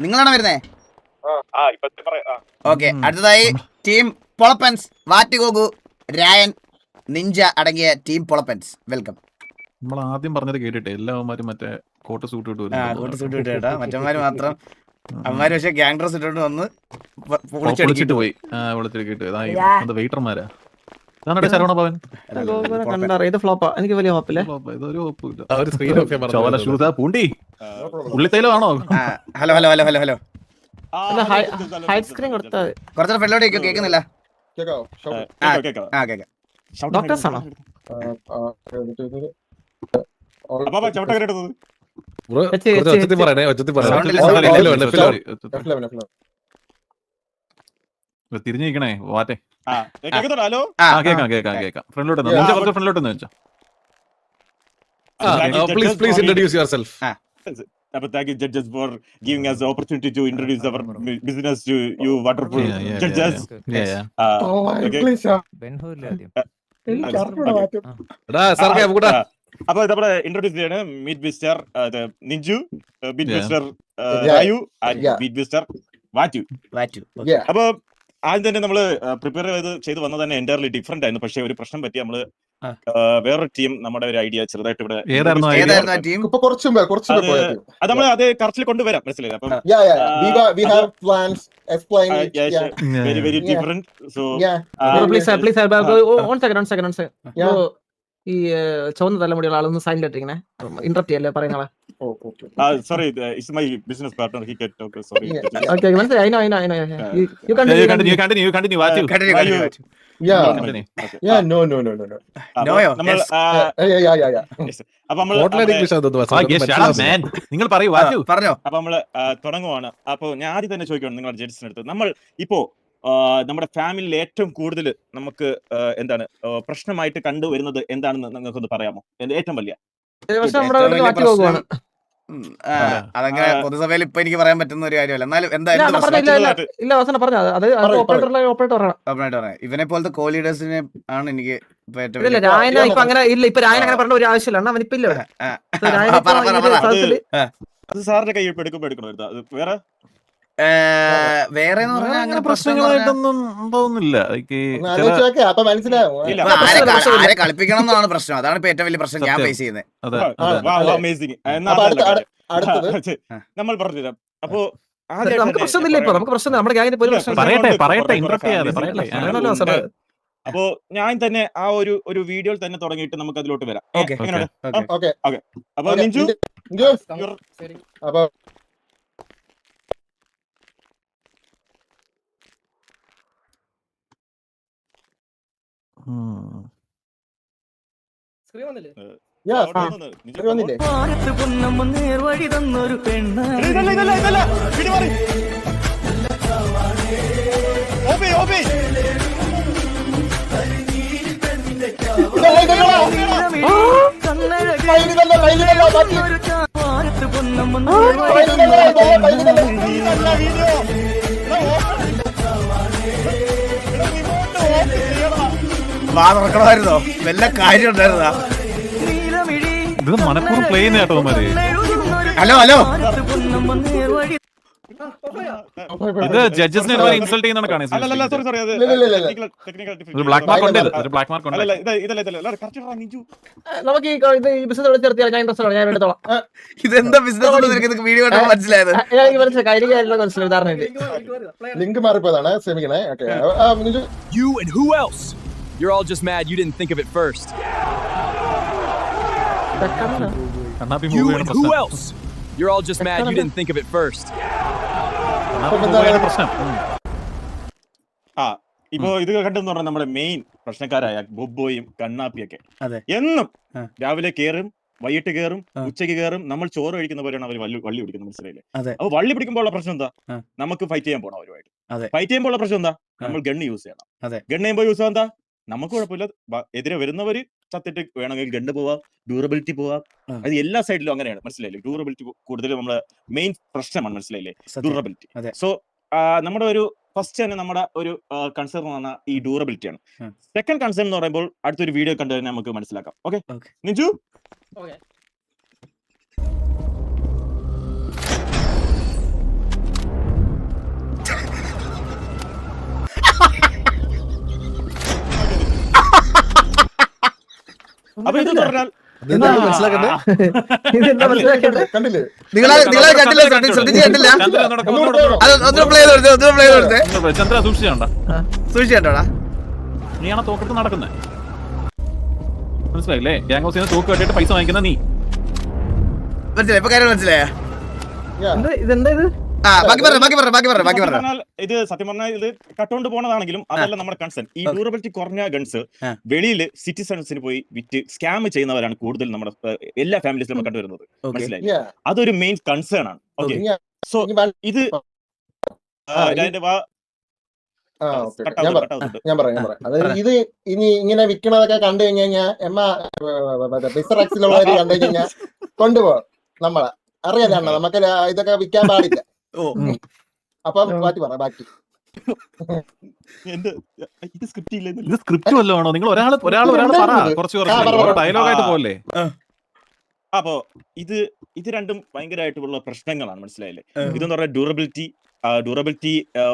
നിങ്ങളാണോ വരുന്നേ? ഓക്കെ, അടുത്തതായി ടീം പൊളപ്പൻസ്, വാറ്റുഗോഗു, രായൻ, നിഞ്ച അടങ്ങിയ ടീം പൊളപ്പൻസ്. വെൽക്കം. നമ്മൾ ആദ്യം പറഞ്ഞത് കേട്ടിട്ടെ എല്ലാവന്മാരും മറ്റേ കോട്ട് സൂട്ട് ഇട്ട് കേട്ടാ, മറ്റന്മാര് മാത്രം. അമ്മമാര് പക്ഷെ ഗ്യാങ് ഡ്രസ് ഇട്ടോണ്ട് വന്ന് വിളിച്ചിട്ട് പോയി. വിളിച്ചിട്ട് വെയിറ്റർമാരാ. ശരവണ ഭവൻ ഇത് ഫ്ലോപ്പാ. എനിക്ക് വലിയ ഹോപ്പില്ലേ. പൂണ്ടി ഉള്ളിത്തൈലമാണോ? Hello hello hello hello hello, hide screen കൊടുത്താൽ കുറച്ചുകൂടെ ഫ്രണ്ടിലോട്ട് കേൾക്കുന്നില്ല. ഡോക്ടേഴ്സ് ആണോ? തിരിഞ്ഞിരിക്കണേ വാറ്റെ. ഹലോ, കേക്കാം. ഫ്രണ്ടിലോട്ട് ഫ്രണ്ടിലോട്ട് വെച്ചോ. Please introduce yourself. Thank you judges for giving us the opportunity to introduce our business to you wonderful judges. അപ്പൊ നമ്മള് ഇൻട്രോഡ്യൂസ് ചെയ്യാണ് meet mister നിഞ്ചു, meet mister രായു, meet mister വാറ്റു. അപ്പൊ ആദ്യം തന്നെ നമ്മള് പ്രിപ്പയർ ചെയ്ത് വന്നത് തന്നെ എൻറ്റയർലി ഡിഫറെന്റ് ആയിരുന്നു. പക്ഷെ ഒരു പ്രശ്നം പറ്റി നമ്മള് വേറൊരു ടീം നമ്മുടെ ഒരു ഐഡിയ ചെറുതായിട്ട് ഇവിടെ അത് നമ്മൾ അത് കറക്റ്റിൽ കൊണ്ടുവരാം. മനസ്സിലായി? അപ്പം വെരി വെരി ഡിഫറെന്റ്. സോ ഈ ചുവന്ന തലമുടിയുള്ള ആളൊന്ന് സൈലന്റ് ആയിട്ടിരിക്കണേ. ഇന്ററപ്റ്റ് ചെയ്യല്ലേ പറയുന്ന. sorry, it's my business partner. He can talk. Sorry. Okay, I know. You continue. നിങ്ങൾ പറയൂ വാറ്റു. അപ്പൊ നമ്മള് തുടങ്ങുവാണ്. അപ്പൊ ഞാൻ ആദ്യം തന്നെ ചോദിക്കണം നിങ്ങളുടെ ജഡ്ജിന്റെ അടുത്ത്, നമ്മൾ ഇപ്പോ നമ്മുടെ ഫാമിലിയിൽ ഏറ്റവും കൂടുതൽ നമുക്ക് എന്താണ് പ്രശ്നമായിട്ട് കണ്ടുവരുന്നത് എന്താണെന്ന് നിങ്ങൾക്കൊന്ന് പറയാമോ? ഏറ്റവും വലിയ അതങ്ങനെ പൊതുസഭയിൽ ഇപ്പൊ എനിക്ക് പറയാൻ പറ്റുന്ന ഒരു കാര്യമല്ല. എന്നാലും ഇല്ല എന്തായാലും അണ്ണാ പറഞ്ഞ ഇല്ല അവസാനം പറഞ്ഞു അത് ഓപ്പറേറ്റർ പറയണം. ഇവനെ പോലത്തെ കോ ലീഡേഴ്സിനെ ആണ് എനിക്ക് ഇപ്പൊ ഏറ്റവും ഇല്ല രായന ഇപ്പൊ അങ്ങനെ ഇല്ല ഇപ്പൊ രായന അങ്ങനെ പറഞ്ഞ ഒരു ആവശ്യമില്ല അണ്ണാ അവനിപ്പോ ഇല്ല ഇവിടെ. രായന ഇപ്പൊ ഈ ഒരു സ്ഥലത്തില് അത് സാറിന്റെ കൈ എടുക്കണമായിരുന്നു. അത് വേറെ വേറെ അങ്ങനെ പ്രശ്നങ്ങളായിട്ടൊന്നും ഉണ്ടാവുന്നില്ല. ഇല്ല. ആരെ കളിപ്പിക്കണം എന്നാണ് പ്രശ്നം. അതാണ് ഇപ്പൊ ഏറ്റവും വലിയ പ്രശ്നം ഞാൻ സത്യം. ഫേസ് ചെയ്യുന്നത്. അതെ അമേസിംഗ്. നമ്മൾ പറഞ്ഞുതരാം. അപ്പോ നമുക്ക് പ്രശ്നമില്ല ഇപ്പൊ നമുക്ക് പ്രശ്നം നമ്മുടെ ഗ്യാങ്ങിന് പോലും പറയട്ടെ ഇന്റർപ്റ്റ് ചെയ്യാതെ പറയട്ടെ. പറയണല്ലോ സാറേ. അപ്പോ ഞാൻ തന്നെ ആ ഒരു വീഡിയോയിൽ തന്നെ തുടങ്ങിയിട്ട് നമുക്ക് അതിലോട്ട് വരാം. ഓക്കെ അപ്പൊ നിഞ്ചു സ്ക്രീൻ വന്നില്ലേ? വാ തുറക്കണമായിരുന്നോ? വല്ല കാര്യം ഉണ്ടായിരുന്നാ? ഇത് മനഃപൂർവ്വം പ്ലേ ചെയ്യുന്ന കേട്ടോ അവന്മാര്. ഹലോ ഇത് ജഡ്ജസിനെ ഇൻസൾട്ട് ചെയ്യുന്ന സോറി ഒരു ബ്ലാക്ക് മാർക്ക് ഉണ്ട്. ഒരു ബ്ലാക്ക് മാർക്ക് ഉണ്ട്. നമുക്ക് ഈ ബിസിനസ് ചേർത്തിയാൽ ഞാൻ ഇൻട്രസ്റ്റ് ഞാൻ എടുത്തോളാം. ഇതെന്താ ബിസിനസ് വീഡിയോ കണ്ടപ്പോൾ മനസ്സിലായത്? എനിക്ക് മനസ്സിലായി കാര്യമായിട്ടുള്ള മനസ്സിലായി ധാരണ ലിങ്ക് മാറിപ്പോയതാണ്. ക്ഷമിക്കണേ. You and who else? You're all just mad you didn't think of it first. Kannappi You മൂവിയാണ് and who പ്രശ്നം. else? You're all just mad you didn't think of it first. കണ്ണാപ്പി മൂവിയാണ് പ്രശ്നം. ഇപ്പൊ ഇത് കണ്ടെന്ന് പറഞ്ഞാൽ നമ്മുടെ മെയിൻ പ്രശ്നക്കാരായ ബൊബ്ബോയും കണ്ണാപ്പിയൊക്കെ അതെ. എന്നും ആ. രാവിലെ കേറും, വൈകിട്ട് കേറും, ആ. ഉച്ചയ്ക്ക് കേറും. നമ്മൾ ചോറ് കഴിക്കുന്ന പോലെയാണ് അവർ വള്ളി പിടിക്കുന്നത്. മനസ്സിലായില്ലേ? അതെ. അപ്പൊ വള്ളി പിടിക്കുമ്പോൾ ഉള്ള പ്രശ്നം എന്താ? ആ. നമുക്ക് ഫൈറ്റ് ചെയ്യാൻ പോകണം അവരുമായിട്ട്. അതെ. ഫൈറ്റ് ചെയ്യുമ്പോൾ ഉള്ള പ്രശ്നം എന്താ? ആ. നമ്മൾ ഗണ്ണ് യൂസ് ചെയ്യണം. അതെ. ഗണ്ണ് ചെയ്യുമ്പോൾ യൂസ് ചെയ്യാൻ എന്താ? നമുക്ക് കുഴപ്പമില്ല. എതിരെ വരുന്നവര് ചത്തിട്ട് വേണമെങ്കിൽ ഗണ്ണ് പോവാം, ഡ്യൂറബിലിറ്റി പോവാം. ആ. അത് എല്ലാ സൈഡിലും അങ്ങനെയാണ്. മനസ്സിലായില്ലേ? ഡ്യൂറബിലിറ്റി കൂടുതൽ നമ്മളെ മെയിൻ പ്രശ്നമാണ്. മനസ്സിലായില്ലേ? സത്യം. ഡ്യൂറബിലിറ്റി. അതെ. സോ നമ്മുടെ ഒരു ഫസ്റ്റ് തന്നെ നമ്മുടെ ഒരു കൺസേൺ എന്ന് പറഞ്ഞാൽ ഈ ഡ്യൂറബിലിറ്റി ആണ്. ഉം. സെക്കൻഡ് കൺസേൺ എന്ന് പറയുമ്പോൾ അടുത്തൊരു വീഡിയോ കണ്ടു തന്നെ നമുക്ക് മനസ്സിലാക്കാം. Okay Okay. നിഞ്ചു ഓക്കെ അപ്പൊ ഇത് പറഞ്ഞാൽ മനസ്സിലാക്കണ്ടേ? ഇതെന്താ മനസ്സിലാക്കേണ്ടത്? കണ്ടില്ലേ? നിങ്ങളെ കണ്ടില്ല, ശ്രദ്ധിച്ച് കണ്ടില്ല. ഒന്ന് പ്ലേ ചെയ്ത് ചന്ദ്ര സൂക്ഷിച്ചാണ്ടാ. സൂക്ഷിച്ചോടാ. നീയാണ് തോക്കെടുത്ത് നടക്കുന്നത്. മനസ്സിലായില്ലേ? ഗ്യാങ് ഹൗസിൽ നിന്ന് തോക്ക് കെട്ടിട്ട് പൈസ വാങ്ങിക്കുന്ന നീ. മനസ്സിലായി? ഇപ്പൊ കാര്യം മനസ്സിലായ? ഇതെന്താ ഇത്? ബാക്കി പറഞ്ഞ. ഇത് സത്യം പറഞ്ഞാൽ ഇത് കട്ടുകൊണ്ട് പോണതാണെങ്കിലും അതല്ല നമ്മുടെ കൺസേൺ. ഈ ഡ്യൂറബിലിറ്റി കുറഞ്ഞ ഗൺസ് വെളിയിൽ സിറ്റിസൺസിന് പോയി വിറ്റ് സ്കാം ചെയ്യുന്നവരാണ് കൂടുതൽ നമ്മുടെ എല്ലാ ഫാമിലീസിലും നമ്മൾ കണ്ടുവരുന്നത്. മനസ്സിലായി? അതൊരു മെയിൻ കൺസേൺ ആണ്. ഓക്കെ. സോ ഇത് ഞാൻ പറയാം. അതായത് ഇത് ഇനി ഇങ്ങനെ വിൽക്കണതൊക്കെ കണ്ടു കഴിഞ്ഞാൽ മിസ്റ്റർ എക്സിലുള്ളവര് കണ്ടു കഴിഞ്ഞാൽ കൊണ്ടുപോകും. നമ്മളെ അറിയാതാണ് നമുക്ക് ഇതൊക്കെ വിൽക്കാൻ പാടില്ല. അപ്പം ബാക്കി ഇത് സ്ക്രിപ്റ്റ് ഇല്ല. ഇത് സ്ക്രിപ്റ്റ് വല്ലതും ആണോ? നിങ്ങൾ ഒരാൾ പറ. കുറച്ച് ഡയലോഗായിട്ട് പോലെ. അപ്പോ ഇത് രണ്ടും ഭയങ്കരമായിട്ടുള്ള പ്രശ്നങ്ങളാണ്. മനസ്സിലായില്ലേ? ഇതെന്ന് പറഞ്ഞാൽ ഡ്യൂറബിലിറ്റി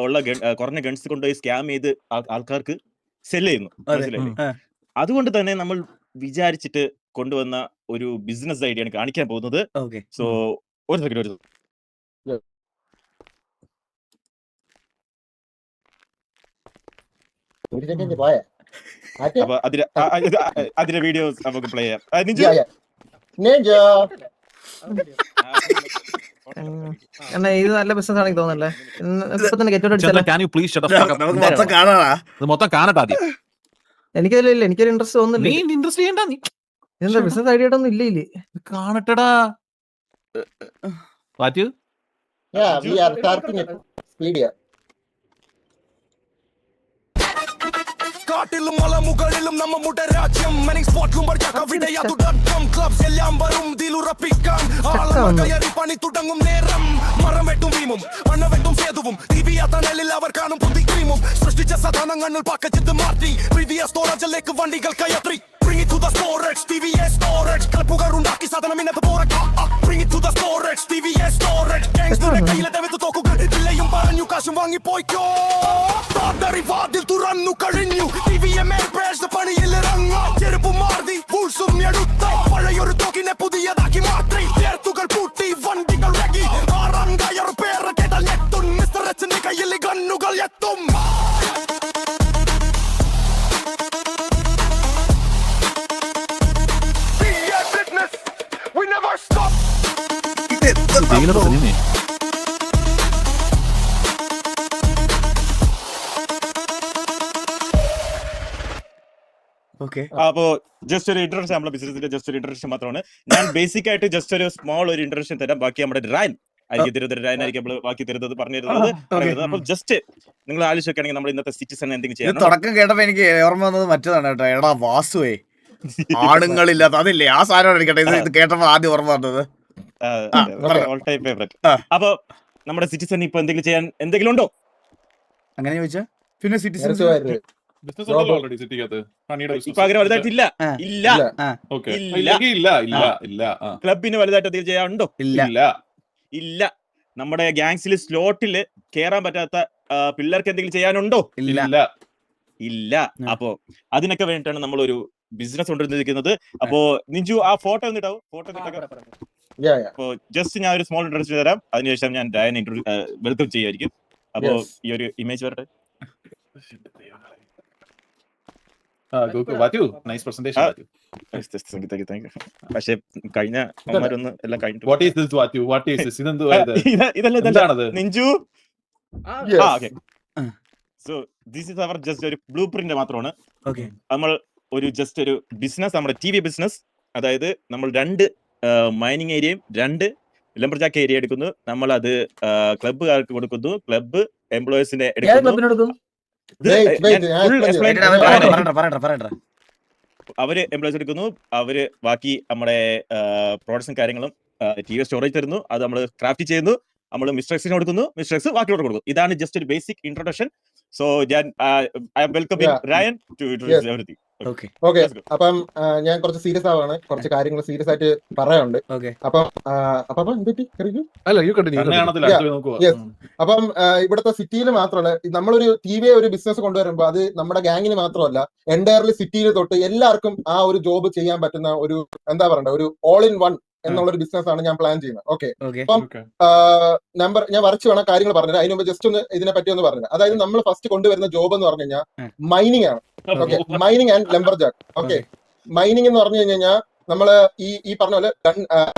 ഉള്ള കുറഞ്ഞ ഗൺസ് കൊണ്ടുപോയി സ്കാം ചെയ്ത് ആൾക്കാർക്ക് സെല് ചെയ്യുന്നു. മനസ്സിലായില്ലേ? അതുകൊണ്ട് തന്നെ നമ്മൾ വിചാരിച്ചിട്ട് കൊണ്ടുവന്ന ഒരു ബിസിനസ് ഐഡിയ ആണ് കാണിക്കാൻ പോകുന്നത്. സോ ഒരു സെക്കൻഡ്. പോയാ അപ്പൊ അതിന്റെ വീഡിയോസ് നമുക്ക് പ്ലേ ചെയ്യാം. എന്നാ ഇത് നല്ല ബിസിനസ് ആണെങ്കിൽ തോന്നല്ലേ? ഇപ്പൊ തന്നെ ഗെറ്റ് ഔട്ട് അടിച്ചാലോ? Can you please shut up? ഇത് മൊത്തം കാണട്ടാ ആദ്യം. എനിക്കതിലില്ല, എനിക്കൊരു ഇൻട്രസ്റ്റ് തോന്നുന്നില്ല. നീ ഇൻട്രസ്റ്റ് ചെയ്യണ്ട. നീ എന്താ ബിസിനസ് ഐഡിയ ഒന്നും ഇല്ല. കാണട്ടടാ. വാറ്റ്? we are starting it. Speed. കാട്ടിലും മലമുകളിലും നമ്മുടെ രാജ്യം മനിങ് സ്പോട്ടിലും ക്ലബ്സ് എല്ലാം വരും ദിലുറപ്പിക്കാം കയറി പണി തുടങ്ങും നേരം മരം വെട്ടും വീമും മണ്ണ വെട്ടും സേതുവും തണലിൽ അവർ കാണും പുതി ക്രീമും സൃഷ്ടിച്ച സാധനങ്ങൾ പാക്കറ്റ് മാറ്റി പ്രീവിയ സ്റ്റോറേജിലേക്ക് വണ്ടികൾ കയറ്റി Bring it to the storage, TVS storage കളപ്പുകാർ ഉണ്ടാക്കി സാധനം ഇന്നത്തെ പോരക്ക Bring it to the storage, TVS storage ഗാങ്സ്റ്ററുടെ കയ്യിലെ ദൈവത്തെ തോക്കുകൾ ഇതിലെയും പറഞ്ഞു കാശും വാങ്ങിപ്പോയിക്കോ വാതിൽ തുറന്നു കഴിഞ്ഞു TVMA പേഴ്സ് പണിയിലിറങ്ങാം ചെരുപ്പും മാർദി ഫുൾസും എടുത്ത പഴയൊരു തോക്കിനെ പുതിയതാക്കി മാറ്റി ചേർത്തുകൾ പൂട്ടി വണ്ടികൾ റെഗി ആറാം കയർ പേര് കേട്ടാൽ എത്തും മിസ്റ്റർ എച്ചിന്റെ കയ്യിൽ ഗണ്ണുകൾ എത്തും അപ്പോ ജസ്റ്റ് ഒരു ഇൻട്രഡക്ഷൻ നമ്മുടെ ബിസിനസിന്റെ ജസ്റ്റ് ഒരു ഇൻട്രഡക്ഷൻ മാത്രമാണ്. ഞാൻ ബേസിക് ആയിട്ട് ജസ്റ്റ് ഒരു സ്മോൾ ഒരു ഇൻട്രഡക്ഷൻ തരാം. ബാക്കി നമ്മുടെ റയൻ ആയിരിക്കും റയൻ ആയിരിക്കും നമ്മൾ ബാക്കി തരുന്നത് പറഞ്ഞു തരുന്നത്. അപ്പൊ ജസ്റ്റ് നിങ്ങൾ ആലോചിക്കുകയാണെങ്കിൽ നമ്മൾ ഇന്നത്തെ സിറ്റിസൺ എന്തെങ്കിലും ചെയ്യാം. തുടക്കം കേട്ടപ്പോ എനിക്ക് ഓർമ്മ വന്നത് മറ്റേതാണ് കേട്ടോ. എടാ വാസുവേ ആണുങ്ങളില്ലാത്ത അതില്ലേ ആ സാധനം എടുക്കട്ടെ. ഇത് കേട്ടപ്പോ ആദ്യം ഓർമ്മ വന്നത്. അപ്പൊ നമ്മുടെ സിറ്റിസൺ ഇപ്പൊ എന്തെങ്കിലും ചെയ്യാൻ എന്തെങ്കിലും ഉണ്ടോ അങ്ങനെ ചോദിച്ചാ? പിന്നെ സിറ്റിസൺ ഇപ്പൊ അങ്ങനെ വലുതായിട്ടില്ല. ക്ലബിന് വലുതായിട്ട് എന്തെങ്കിലും ചെയ്യാനുണ്ടോ? ഇല്ല. നമ്മുടെ ഗാങ്സിൽ സ്ലോട്ടില് കേറാൻ പറ്റാത്ത പിള്ളേർക്ക് എന്തെങ്കിലും ചെയ്യാനുണ്ടോ? ഇല്ല. അപ്പോ അതിനൊക്കെ വേണ്ടിയിട്ടാണ് നമ്മളൊരു ബിസിനസ് കൊണ്ടുവന്നിരിക്കുന്നത്. അപ്പോ നിഞ്ചു ആ ഫോട്ടോ എന്നിട്ടാവും. ഫോട്ടോ അപ്പോ ജസ്റ്റ് ഞാൻ ഒരു സ്മോൾ ഇൻട്രഡക്ഷൻ തരാം. അതിനുശേഷം ഞാൻ ഡയനെ വെൽക്കം ചെയ്യായിരിക്കും. അപ്പോ ഈ ഒരു ഇമേജ് വരട്ടെ. പക്ഷെ കഴിഞ്ഞ എല്ലാം നിഞ്ചു so this is our just ഒരു ബ്ലൂ പ്രിന്റ് മാത്രമാണ്. നമ്മൾ ഒരു ജസ്റ്റ് ഒരു ബിസിനസ്, നമ്മുടെ TV ബിസിനസ്. അതായത് നമ്മൾ 2 മൈനിങ് ഏരിയയും 2 ലംബർജാക്ക് ഏരിയ എടുക്കുന്നു. നമ്മൾ അത് ക്ലബ്ബുകാർക്ക് കൊടുക്കുന്നു. ക്ലബ്ബ് എംപ്ലോയീസിനെ എടുക്കുന്നു. അവര് എംപ്ലോയീസ് എടുക്കുന്നു. അവര് ബാക്കി നമ്മുടെ പ്രോഡക്ട്സും കാര്യങ്ങളും TV സ്റ്റോറേജ് തരുന്നു. അത് നമ്മൾ ക്രാഫ്റ്റ് ചെയ്യുന്നു. നമ്മൾ മിസ്റ്റർസിന് കൊടുക്കുന്നു. മിസ്റ്റർസ് ബാക്കിയോട് കൊടുക്കും. ഇതാണ് ജസ്റ്റ് ഒരു ബേസിക് ഇൻട്രൊഡക്ഷൻ. സോ ഞാൻ I am welcoming Ryan to introduce everything. Okay. അപ്പം ഞാൻ കുറച്ച് സീരിയസ് ആവാണ്. കുറച്ച് കാര്യങ്ങൾ സീരിയസ് ആയിട്ട് പറയാനുണ്ട്. അപ്പം ഇവിടുത്തെ സിറ്റിയിൽ മാത്രമല്ല, നമ്മളൊരു TV ഒരു ബിസിനസ് കൊണ്ടുവരുമ്പോൾ അത് നമ്മുടെ ഗാങ്ങിന് മാത്രമല്ല, എൻറ്റയർലി സിറ്റിയിൽ തൊട്ട് എല്ലാവർക്കും ആ ഒരു ജോബ് ചെയ്യാൻ പറ്റുന്ന ഒരു എന്താ പറയണ്ട ഒരു ഓൾ ഇൻ വൺ എന്നുള്ളൊരു ബിസിനസ് ആണ് ഞാൻ പ്ലാൻ ചെയ്യുന്നത്. ഓക്കെ. അപ്പം നമ്പർ ഞാൻ വരച്ചു വേണം കാര്യങ്ങൾ പറഞ്ഞത്. അതിന് മുമ്പ് ജസ്റ്റ് ഒന്ന് ഇതിനെ പറ്റി ഒന്ന് പറഞ്ഞത്. അതായത് നമ്മൾ ഫസ്റ്റ് കൊണ്ടുവരുന്ന ജോബ് എന്ന് പറഞ്ഞു കഴിഞ്ഞാൽ മൈനിങ് ആണ്. Okay. Mining and lumberjack. Okay. Mining എന്ന് പറഞ്ഞു കഴിഞ്ഞാൽ നമ്മള് ഈ പറഞ്ഞ പോലെ ഗൺ.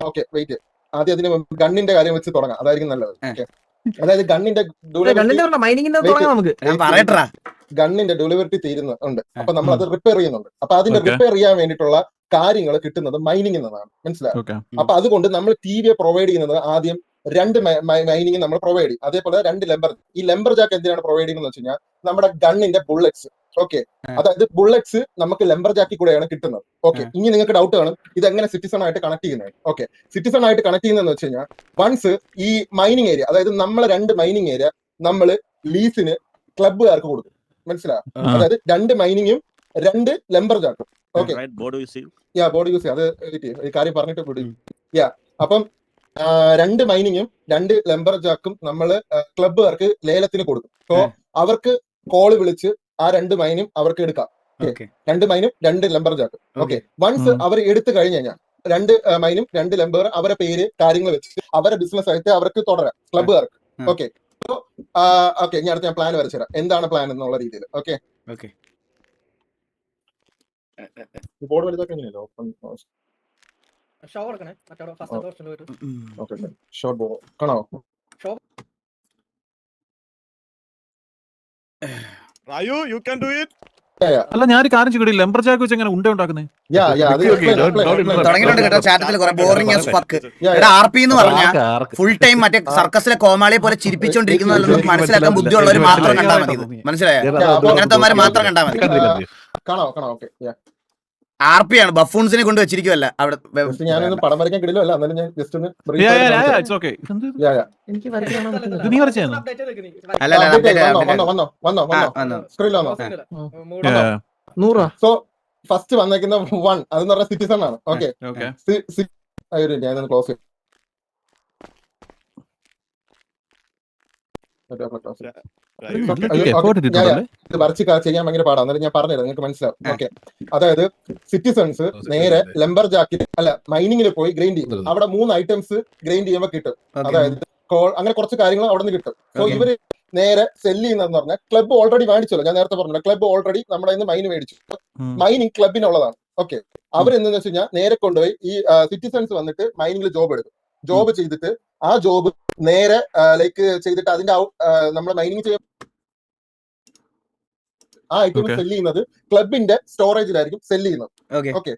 ഓക്കെ വെയിറ്റ്, ആദ്യം അതിന് ഗണ്ണിന്റെ കാര്യം വെച്ച് തുടങ്ങാം. അതായിരിക്കും നല്ലത്. ഓക്കെ. അതായത് ഗണ്ണിന്റെ ഡെലിവറി തീരുന്നുണ്ട്. അപ്പൊ നമ്മൾ അത് റിപ്പയർ ചെയ്യുന്നുണ്ട്. അപ്പൊ അതിന്റെ റിപ്പയർ ചെയ്യാൻ വേണ്ടിയിട്ടുള്ള കാര്യങ്ങൾ കിട്ടുന്നത് മൈനിങ്ങിൽ നിന്നാണ്. മനസ്സിലായോ? അപ്പൊ അതുകൊണ്ട് നമ്മൾ TV പ്രൊവൈഡ് ചെയ്യുന്നത് ആദ്യം 2 മൈനിങ് നമ്മൾ പ്രൊവൈഡ് ചെയ്യും. അതേപോലെ 2 ലംബർ. ഈ ലംബർ ജാക്ക് എന്തിനാണ് പ്രൊവൈഡ് ചെയ്യുന്നത് വെച്ച് കഴിഞ്ഞാൽ നമ്മുടെ ഗണ്ണിന്റെ ബുള്ളറ്റ്സ്. ഓക്കെ. അതായത് ബുള്ളറ്റ്സ് നമുക്ക് ലംബർ ജാക്കിൽ കൂടെയാണ് കിട്ടുന്നത്. ഓക്കെ. ഇനി നിങ്ങൾക്ക് ഡൗട്ട് കാണും ഇത് എങ്ങനെ സിറ്റിസൺ ആയിട്ട് കണക്ട് ചെയ്യുന്നത്. ഓക്കെ. സിറ്റിസൺ ആയിട്ട് കണക്ട് ചെയ്യുന്നതെന്ന് വെച്ച് കഴിഞ്ഞാൽ വൺസ് ഈ മൈനിങ് ഏരിയ, അതായത് നമ്മളെ 2 മൈനിങ് ഏരിയ നമ്മൾ ലീസിന് ക്ലബ്ബുകാർക്ക് കൊടുക്കും. മനസ്സിലായോ? അതായത് 2 മൈനിങ്ങും 2 ലംബർ ജാക്കും. ഓക്കെ. ബോർഡ് യൂസ് ചെയ്യും. അത് ഈ കാര്യം പറഞ്ഞിട്ട് അപ്പം 2 മൈനിങ്ങും 2 ലംബർ ജാക്കും നമ്മൾ ക്ലബ്ബുകാർക്ക് ലേലത്തിന് കൊടുക്കും. സോ അവർക്ക് കോള് വിളിച്ച് ആ 2 മൈനും അവർക്ക് എടുക്കാം. 2 മൈനും 2 ലംബർ ജാക്കും. ഓക്കെ. വൺസ് അവർ എടുത്തു കഴിഞ്ഞു കഴിഞ്ഞാൽ 2 മൈനും 2 ലംബർ അവരെ പേര് കാര്യങ്ങൾ വെച്ചിട്ട് അവരെ ബിസിനസ് ആയിട്ട് അവർക്ക് തുടരാം ക്ലബ്ബുകാർക്ക്. ഓക്കെ. ഓക്കെ. ഇനി അടുത്ത് ഞാൻ പ്ലാൻ വരച്ചുതരാം എന്താണ് പ്ലാൻ എന്നുള്ള രീതിയിൽ. ഓക്കെ. ബോർഡ് വലുതാക്കാനല്ലോ. ഷോർട്ട് ബോർഡ് കാണോ? Rayu, you can do it. അല്ല ഞാനൊരു കാര്യം ചോദിക്കട്ടെ, ലെമ്പർ ജാക്ക് വെച്ച് എങ്ങനെ ഉണ്ട ഉണ്ടാക്കുന്നത്? തുടങ്ങിയിട്ടുണ്ട് കേട്ടോ ചാറ്റത്തിൽ കുറെ ബോറിംഗ് ആസ് ഫക്ക്. എടാ RP എന്ന് പറഞ്ഞാൽ ഫുൾ ടൈം മറ്റേ സർക്കസിലെ കോമാളിയെ പോലെ ചിരിപ്പിച്ചോണ്ടിരിക്കുന്നതെന്ന് മനസ്സിലാക്കാൻ ബുദ്ധിയുള്ളവർ മാത്രം കണ്ടാൽ മതി. മനസ്സിലായോ? അങ്ങനത്തെ മാത്രം കണ്ടാൽ മതി. RP ആണ്, ബഫൂൺസിനെ കൊണ്ട് വെച്ചിരിക്കുവല്ല അവിടെ. ഞാനൊന്നും പടം വരയ്ക്കാൻ കിടിലോ അല്ല, എന്നാലും ഞാൻ ജസ്റ്റ് ഒന്ന് എനിക്ക് വരയ്ക്കാനോ ഇത് നീ വരച്ചായിരുന്നു? നൂറാ. സോ ഫസ്റ്റ് വന്നേക്കുന്ന 1 അതെന്ന് പറഞ്ഞ സിറ്റിസൺ ആണ്. ഓക്കെ, ഞാനൊന്ന് ക്ലോസ് ചെയ്യാം. വരച്ച് ചെയ്യാൻ ഭയങ്കര പാടാണ്, എന്നാലും ഞാൻ പറഞ്ഞുതരാം, നിങ്ങൾക്ക് മനസ്സിലാവും. ഓക്കെ, അതായത് സിറ്റിസൺസ് നേരെ ലംബർ ജാക്കിൽ അല്ല മൈനിങ്ങിൽ പോയി ഗ്രൈൻഡ് ചെയ്യും. അവിടെ 3 ഐറ്റംസ് ഗ്രൈൻഡ് ചെയ്യുമ്പോൾ കിട്ടും. അതായത് അങ്ങനെ കുറച്ച് കാര്യങ്ങൾ അവിടെ നിന്ന് കിട്ടും. സോ ഇവര് നേരെ സെല്ല് ചെയ്യുന്നതെന്ന് പറഞ്ഞാൽ ക്ലബ്ബ് ഓൾറെഡി മേടിച്ചല്ലോ. ഞാൻ നേരത്തെ പറഞ്ഞു, ക്ലബ്ബ് ഓൾറെഡി നമ്മുടെ ഇന്ന് മൈൻ മേടിച്ചു. മൈനിങ് ക്ലബിനുള്ളതാണ്. ഓക്കെ, അവരെന്തെന്ന് വെച്ച് കഴിഞ്ഞാൽ നേരെ കൊണ്ടുപോയി ഈ സിറ്റിസൺസ് വന്നിട്ട് മൈനിങ്ങിൽ ജോബ് എടുക്കും. ജോബ് ചെയ്തിട്ട് ആ ജോബ് നേരെ ലൈക്ക് ചെയ്തിട്ട് അതിന്റെ നമ്മൾ മൈനിങ് ചെയ്യാൻ ആ ഐറ്റം സെല്ല് ചെയ്യുന്നത് ക്ലബിന്റെ സ്റ്റോറേജിലായിരിക്കും സെല്ല് ചെയ്യുന്നത്. ഓക്കെ,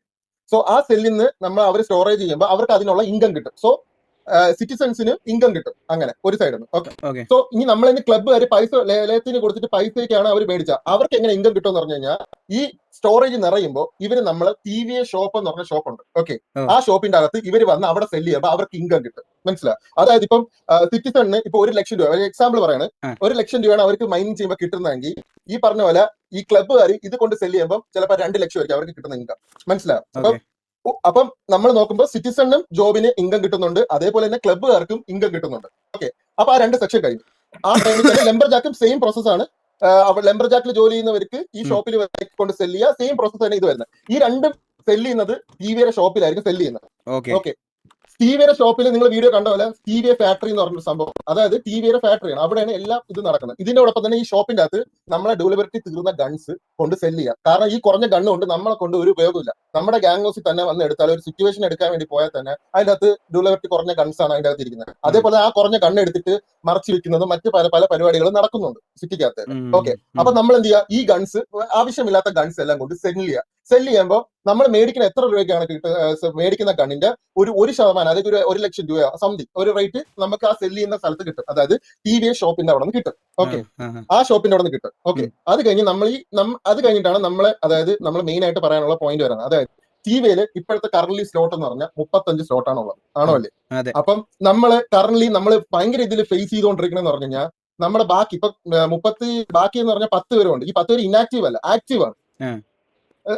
സോ ആ സെല്ലിൽ നിന്ന് നമ്മൾ അവർ സ്റ്റോറേജ് ചെയ്യുമ്പോൾ അവർക്ക് അതിനുള്ള ഇൻകം കിട്ടും. സോ സിറ്റിസൺസിന് ഇൻകം കിട്ടും. അങ്ങനെ ഒരു സൈഡിൽ നിന്ന്. ഓക്കെ, സോ ഇനി നമ്മളിന്ന് ക്ലബ്ബുകാർ പൈസ ലേലത്തിന് കൊടുത്തിട്ട് പൈസയ്ക്കാണ് അവർ മേടിച്ചത്. അവർക്ക് എങ്ങനെ ഇൻകം കിട്ടും എന്ന് പറഞ്ഞു കഴിഞ്ഞാൽ ഈ സ്റ്റോറേജ് നിറയുമ്പോൾ ഇവര് നമ്മൾ TVA ഷോപ്പ് എന്ന് പറഞ്ഞ ഷോപ്പുണ്ട്. ഓക്കെ, ആ ഷോപ്പിന്റെ അകത്ത് ഇവർ വന്ന് അവിടെ സെല്ല് ചെയ്യുമ്പോൾ അവർക്ക് ഇൻകം കിട്ടും. മനസ്സിലാവും? അതായത് ഇപ്പം സിറ്റിസണിന് ഇപ്പൊ 1 ലക്ഷം രൂപ, ഒരു എക്സാമ്പിൾ പറയാണ്, 1 ലക്ഷം രൂപയാണ് അവർക്ക് മൈനിങ് ചെയ്യുമ്പോൾ കിട്ടുന്നതെങ്കിൽ ഈ പറഞ്ഞ പോലെ ഈ ക്ലബ്ബുകാർ ഇത് കൊണ്ട് സെല്ല് ചെയ്യുമ്പോൾ ചിലപ്പോൾ 2 ലക്ഷം ആയിരിക്കും അവർക്ക് കിട്ടുന്ന ഇൻകം. മനസ്സിലാവും? അപ്പം നമ്മൾ നോക്കുമ്പോൾ സിറ്റിസണിനും ജോബിന് ഇൻകം കിട്ടുന്നുണ്ട്, അതേപോലെ തന്നെ ക്ലബ്ബുകാർക്കും ഇൻകം കിട്ടുന്നുണ്ട്. ഓക്കെ, അപ്പൊ ആ 2 സെക്ഷൻ കഴിഞ്ഞു. ആ ടൈമിൽ തന്നെ ലെമ്പർ ജാക്കും സെയിം പ്രോസസ് ആണ്. ലെമ്പർ ജാക്കിൽ ജോലി ചെയ്യുന്നവർക്ക് ഈ ഷോപ്പിൽ കൊണ്ട് സെല്ല് ചെയ്യുക, സെയിം പ്രോസസ് തന്നെ ഇത് വരുന്നത്. ഈ രണ്ടും സെല്ല് ചെയ്യുന്നത് TVയുടെ ഷോപ്പിലായിരിക്കും സെല്ല് ചെയ്യുന്നത്. ഓക്കെ, TVയുടെ ഷോപ്പിൽ നിങ്ങൾ വീഡിയോ കണ്ട പോലെ TVA ഫാക്ടറി എന്ന് പറഞ്ഞൊരു സംഭവം, അതായത് TVയുടെ ഫാക്ടറിയാണ്. അവിടെയാണ് എല്ലാം ഇത് നടക്കുന്നത്. ഇതിനോടൊപ്പം തന്നെ ഈ ഷോപ്പിന്റെ അകത്ത് നമ്മളെ ഡ്യൂറബിലിറ്റി തീർന്ന ഗൺസ് കൊണ്ട് സെല്ല് ചെയ്യാം. കാരണം ഈ കുറഞ്ഞ ഗണ്ണ് കൊണ്ട് നമ്മളെ കൊണ്ട് ഒരു ഉപയോഗമില്ല. നമ്മുടെ ഗ്യാങ് ഹൗസിൽ തന്നെ വന്ന് എടുത്താൽ ഒരു സിറ്റുവേഷൻ എടുക്കാൻ വേണ്ടി പോയാൽ തന്നെ അതിന്റെ അകത്ത് ഡ്യൂറബിലിറ്റി കുറഞ്ഞ ഗൺസ് ആണ് അതിന്റെ അകത്ത് ഇരിക്കുന്നത്. അതേപോലെ ആ കുറഞ്ഞ ഗണ്ണ് എടുത്തിട്ട് മറച്ചു വെക്കുന്നതും മറ്റ് പല പല പരിപാടികളും നടക്കുന്നുണ്ട് സിറ്റിക്കകത്ത്. ഓക്കെ, അപ്പൊ നമ്മൾ എന്ത് ചെയ്യുക, ഈ ഗൺസ് ആവശ്യമില്ലാത്ത ഗൺസ് എല്ലാം കൊണ്ട് സെല്ല് ചെയ്യുക. സെല്ല് ചെയ്യുമ്പോൾ നമ്മൾ മേടിക്കുന്ന എത്ര രൂപയ്ക്കാണ് മേടിക്കുന്ന ഗണ്ണിന്റെ ഒരു 1%, അതായത് ഒരു 1 ലക്ഷം രൂപ സംതിങ് ഒരു റേറ്റ് നമുക്ക് ആ സെല്ല് ചെയ്യുന്ന സ്ഥലത്ത് കിട്ടും. അതായത് TVA ഷോപ്പിന്റെ അവിടെ നിന്ന് കിട്ടും. ഓക്കെ, ആ ഷോപ്പിന്റെ അവിടെ നിന്ന് കിട്ടും. ഓക്കെ, അത് കഴിഞ്ഞ് അത് കഴിഞ്ഞിട്ടാണ് നമ്മളെ, അതായത് നമ്മൾ മെയിൻ ആയിട്ട് പറയാനുള്ള പോയിന്റ് വരുന്നത്. അതായത് TVയില് ഇപ്പോഴത്തെ കറന്റ് സ്ലോട്ട് എന്ന് പറഞ്ഞാൽ 35 സ്ലോട്ടാണുള്ളത്. ആണോ അല്ലേ? അപ്പം നമ്മള് കറന്റ് നമ്മൾ ഭയങ്കര ഇതിൽ ഫേസ് ചെയ്തുകൊണ്ടിരിക്കണെന്ന് പറഞ്ഞു കഴിഞ്ഞാൽ നമ്മുടെ ബാക്കി ഇപ്പൊ 30 ബാക്കി എന്ന് പറഞ്ഞാൽ 10 പേരുണ്ട്. ഈ 10 പേര് ഇനാക്റ്റീവ് അല്ല, ആക്റ്റീവ് ആണ്.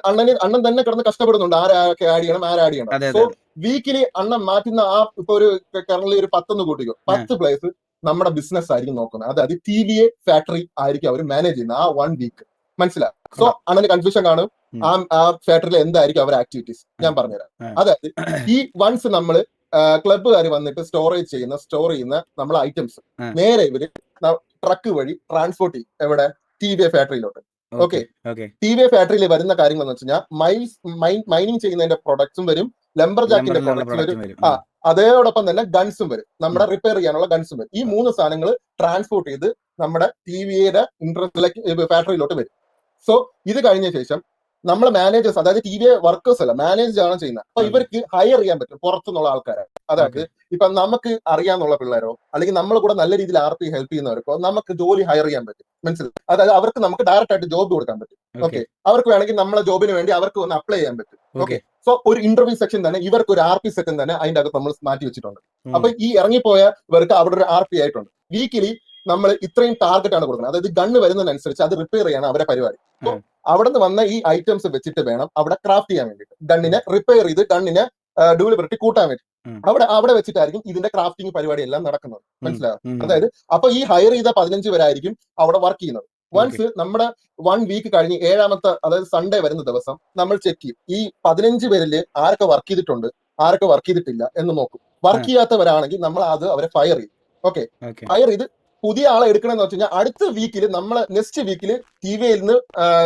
അണ്ണൻ തന്നെ കിടന്ന് കഷ്ടപ്പെടുന്നുണ്ട് ആരൊക്കെ ആഡ് ചെയ്യണം, ആഡ് ചെയ്യണം. സോ വീക്കിലി അണ്ണൻ മാറ്റുന്ന ആ ഇപ്പൊ ഒരു കറന്റ് ഒരു 10 കൂട്ടിക്കോ, 10 പ്ലേസ് നമ്മുടെ ബിസിനസ് ആയിരിക്കും നോക്കുന്നത്. അതായത് TVA ഫാക്ടറി ആയിരിക്കും അവർ മാനേജ് ചെയ്യുന്നത് ആ 1 വീക്ക്. മനസ്സിലാവും? സോ അണ്ണന് കൺഫ്യൂഷൻ കാണും ആ ഫാക്ടറിയിൽ എന്തായിരിക്കും അവരുടെ ആക്ടിവിറ്റീസ്. ഞാൻ പറഞ്ഞുതരാം. അതായത് ഈ വൺസ് നമ്മള് ക്ലബ്ബുകാർ വന്നിട്ട് സ്റ്റോർ ചെയ്യുന്ന നമ്മളെ ഐറ്റംസ് നേരെ ഇവര് ട്രക്ക് വഴി ട്രാൻസ്പോർട്ട് ചെയ്യും. എവിടെ? TVA ഫാക്ടറിയിലോട്ട്. ഓക്കെ, TVA ഫാക്ടറിയിൽ വരുന്ന കാര്യങ്ങൾ എന്ന് വെച്ച് കഴിഞ്ഞാൽ മൈനിങ് ചെയ്യുന്നതിന്റെ പ്രൊഡക്ട്സും വരും, ലംബർ ജാക്കിന്റെ പ്രൊഡക്ട്സ് വരും, അതോടൊപ്പം തന്നെ ഗൺസും വരും, നമ്മുടെ റിപ്പയർ ചെയ്യാനുള്ള ഗൺസും വരും. ഈ 3 സാധനങ്ങൾ ട്രാൻസ്പോർട്ട് ചെയ്ത് നമ്മുടെ TVയുടെ ഫാക്ടറിയിലോട്ട് വരും. സോ ഇത് കഴിഞ്ഞ ശേഷം നമ്മളെ മാനേജേഴ്സ്, അതായത് TVA വർക്കേഴ്സ് അല്ല, മാനേജ് ആണ് ചെയ്യുന്നത്. അപ്പൊ ഇവർക്ക് ഹയർ ചെയ്യാൻ പറ്റും പുറത്തുനിന്നുള്ള ആൾക്കാരെ. അതായത് ഇപ്പൊ നമുക്ക് അറിയാന്നുള്ള പിള്ളേരോ അല്ലെങ്കിൽ നമ്മൾ കൂടെ നല്ല രീതിയിൽ RP ഹെൽപ്പ് ചെയ്യുന്നവർക്കോ നമുക്ക് ജോലി ഹയർ ചെയ്യാൻ പറ്റും. മനസ്സിലായി? അതായത് അവർക്ക് നമുക്ക് ഡയറക്റ്റ് ആയിട്ട് ജോബ് കൊടുക്കാൻ പറ്റും. ഓക്കെ, അവർക്ക് വേണമെങ്കിൽ നമ്മളെ ജോബിന് വേണ്ടി അവർക്ക് ഒന്ന് അപ്ലൈ ചെയ്യാൻ പറ്റും. ഓക്കെ, സോ ഒരു ഇന്റർവ്യൂ സെക്ഷൻ തന്നെ ഇവർക്ക് ഒരു RP സെക്ഷൻ തന്നെ അതിന്റെ അകത്ത് നമ്മൾ മാറ്റി വെച്ചിട്ടുണ്ട്. അപ്പൊ ഈ ഇറങ്ങിപ്പോയവർക്ക് അവിടെ ഒരു RP ആയിട്ടുണ്ട്. വീക്കിലി നമ്മൾ ഇത്രയും ടാർഗറ്റ് ആണ് കൊടുക്കുന്നത്. അതായത് ഗണ്ണ് വരുന്നതിനനുസരിച്ച് അത് റിപ്പയർ ചെയ്യാണ് അവരുടെ പരിപാടി. അവിടെ നിന്ന് വന്ന ഈ ഐറ്റംസ് വെച്ചിട്ട് വേണം അവിടെ ക്രാഫ്റ്റ് ചെയ്യാൻ വേണ്ടിയിട്ട്, ഗണ്ണിനെ റിപ്പയർ ചെയ്ത് ഗണ്ണിനെ ഡ്യൂറബിലിറ്റി കൂട്ടാൻ വേണ്ടി അവിടെ വെച്ചിട്ടായിരിക്കും ഇതിന്റെ ക്രാഫ്റ്റിംഗ് പരിപാടി എല്ലാം നടക്കുന്നത്. മനസ്സിലാവും? അതായത് അപ്പൊ ഈ ഹയർ ചെയ്ത 15 പേരായിരിക്കും അവിടെ വർക്ക് ചെയ്യുന്നത്. വൺസ് നമ്മുടെ 1 വീക്ക് കഴിഞ്ഞ് 7ാമത്തെ, അതായത് സൺഡേ വരുന്ന ദിവസം നമ്മൾ ചെക്ക് ചെയ്യും ഈ 15 പേരിൽ ആരൊക്കെ വർക്ക് ചെയ്തിട്ടുണ്ട്, ആരൊക്കെ വർക്ക് ചെയ്തിട്ടില്ല എന്ന് നോക്കും. വർക്ക് ചെയ്യാത്തവരാണെങ്കിൽ നമ്മൾ അത് അവരെ ഫയർ ചെയ്യും. ഓക്കെ, ഫയർ ചെയ്ത് പുതിയ ആളെ എടുക്കണമെന്ന് വെച്ച് കഴിഞ്ഞാൽ അടുത്ത വീക്കിൽ നമ്മളെ നെക്സ്റ്റ് വീക്കിൽ TVയിൽ നിന്ന്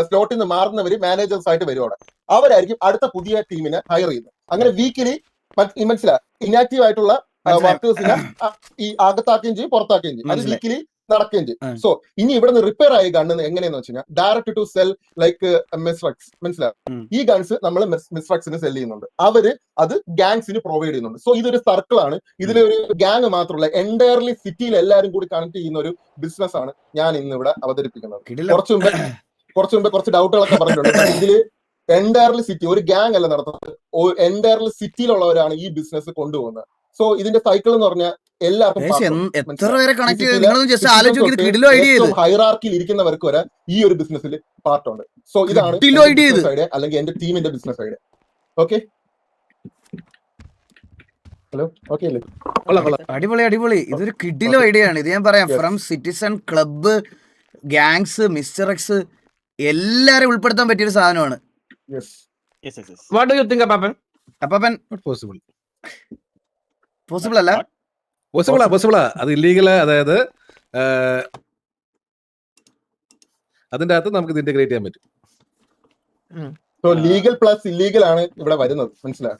സ്ലോട്ടിൽ നിന്ന് മാറുന്നവര് മാനേജേഴ്സ് ആയിട്ട് വരും. അവരായിരിക്കും അടുത്ത പുതിയ ടീമിനെ ഹയർ ചെയ്യുന്നത്. അങ്ങനെ വീക്കിലി മനസ്സിലായി ഇനാക്റ്റീവ് ആയിട്ടുള്ള വർക്കേഴ്സിനെ ഈ അകത്താക്കുകയും ചെയ്യും, പുറത്താക്കുകയും ചെയ്യും. അത് വീക്കിലി നടക്കുകയും ചെയ്യും. സോ ഇനി ഇവിടെ നിന്ന് റിപ്പയർ ആയ ഗണ്ണ് എങ്ങനെയാന്ന് വെച്ച് കഴിഞ്ഞാൽ ഡയറക്ട് ടു സെൽ ലൈക്ക് മിസ്ട്രക്സ്, മനസ്സിലാവും? ഈ ഗൺസ് നമ്മൾ മിസ്ട്രക്സിന് സെൽ ചെയ്യുന്നുണ്ട്, അവര് അത് ഗാങ്സിന് പ്രൊവൈഡ് ചെയ്യുന്നുണ്ട്. സോ ഇതൊരു സർക്കിൾ ആണ്. ഇതിലൊരു ഗാങ് മാത്രമല്ല, എൻറ്റയർലി സിറ്റിയിൽ എല്ലാവരും കൂടി കണക്ട് ചെയ്യുന്ന ഒരു ബിസിനസ് ആണ് ഞാൻ ഇന്ന് ഇവിടെ അവതരിപ്പിക്കുന്നത്. കുറച്ചു മുമ്പ് കുറച്ച് ഡൗട്ടുകളൊക്കെ പറഞ്ഞിട്ടുണ്ട്. ഇതില് എൻറ്റയർലി സിറ്റി, ഒരു ഗാങ് അല്ല നടത്തുന്നത്, എൻറ്റയർലി സിറ്റിയിലുള്ളവരാണ് ഈ ബിസിനസ് കൊണ്ടുപോകുന്നത്. സോ ഇതിന്റെ സൈക്കിൾ എന്ന് പറഞ്ഞാൽ ഹൈറാർക്കിയിൽ ഇരിക്കുന്നവർക്ക് വരെ ഈ ഒരു ബിസിനസ്സിൽ പാർട്ടുണ്ട്. സോ ഇതാണ് ഐഡിയ, അല്ലെങ്കിൽ എന്റെ ടീമിന്റെ business idea. Okay, hello, okay അല്ലേ? അടിപൊളി അടിപൊളി. ഇതൊരു കിഡിലോ ഐഡിയ ആണ്. ഇത് ഞാൻ പറയാം, from citizen club, gangs, mister X എല്ലാരും ഉൾപ്പെടുത്താൻ പറ്റിയൊരു സാധനമാണ്. വാട്ട് ഡു യു തിങ്ക് അപ്പാപ്പൻ? അപ്പാപ്പൻ പോസിബിൾ പോസിബിൾ അല്ല, പോസിബിളാ. അത് ഇല്ലീഗൽ, അതായത് അതിന്റെ അകത്ത് നമുക്ക് ഇത് ഇന്റഗ്രേറ്റ് ചെയ്യാൻ പറ്റും. സോ ലീഗൽ പ്ലസ് ഇല്ലീഗൽ ആണ് ഇവിടെ വരുന്നത്, മനസ്സിലായി?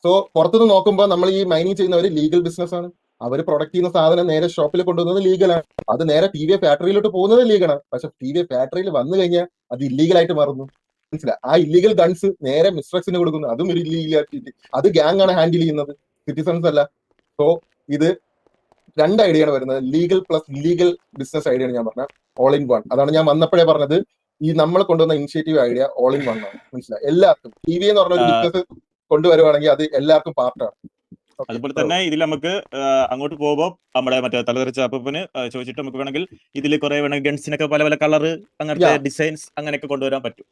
സോ പുറത്തുനിന്ന് നോക്കുമ്പോൾ നമ്മൾ ഈ മൈനിങ് ചെയ്യുന്നവര് ലീഗൽ ബിസിനസ് ആണ്. അവർ പ്രൊഡക്റ്റ് ചെയ്യുന്ന സാധനം നേരെ ഷോപ്പിൽ കൊണ്ടുവന്നത് ലീഗലാണ്. അത് നേരെ ടി വി ഫാക്ടറിയിലോട്ട് പോകുന്നത് ലീഗലാണ്. പക്ഷെ ടി വി ഫാക്ടറിയിൽ വന്നു കഴിഞ്ഞാൽ അത് ഇല്ലീഗൽ ആയിട്ട് മാറുന്നു, മനസ്സിലായി? ആ ഇല്ലീഗൽ ഗൺസ് നേരെ മിസ്ട്രക്സിന് കൊടുക്കുന്നു, അതും ഒരു ഇല്ലീഗൽ ആക്ടിവിറ്റി. അത് ഗാങ് ആണ് ഹാൻഡിൽ ചെയ്യുന്നത്, സിറ്റിസൺസ് അല്ല. സോ ഇത് രണ്ട് ഐഡിയ ആണ് വരുന്നത്, legal plus illegal business idea ആണ് ഞാൻ പറഞ്ഞത്, ഓൾ ഇൻ വൺ. അതാണ് ഞാൻ വന്നപ്പോഴേ പറഞ്ഞത്, ഈ നമ്മൾ കൊണ്ടുവന്ന initiative idea all in one ആണ്, മനസ്സിലായി? എല്ലാവർക്കും ടി വി എന്ന് പറഞ്ഞ ഒരു ബിസിനസ് കൊണ്ടുവരുവാണെങ്കിൽ അത് എല്ലാവർക്കും പാർട്ടാണ്. അതുപോലെ തന്നെ ഇതിൽ നമുക്ക് അങ്ങോട്ട് പോകുമ്പോൾ നമ്മുടെ മറ്റേ തലതെറിച്ച അപ്പന് ചോദിച്ചിട്ട് നമുക്ക് വേണമെങ്കിൽ ഇതിൽ കുറെ വേണമെങ്കിൽ ഗൺസിനൊക്കെ പല പല കളറ്, അങ്ങനത്തെ ഡിസൈൻസ് അങ്ങനെയൊക്കെ കൊണ്ടുവരാൻ പറ്റും.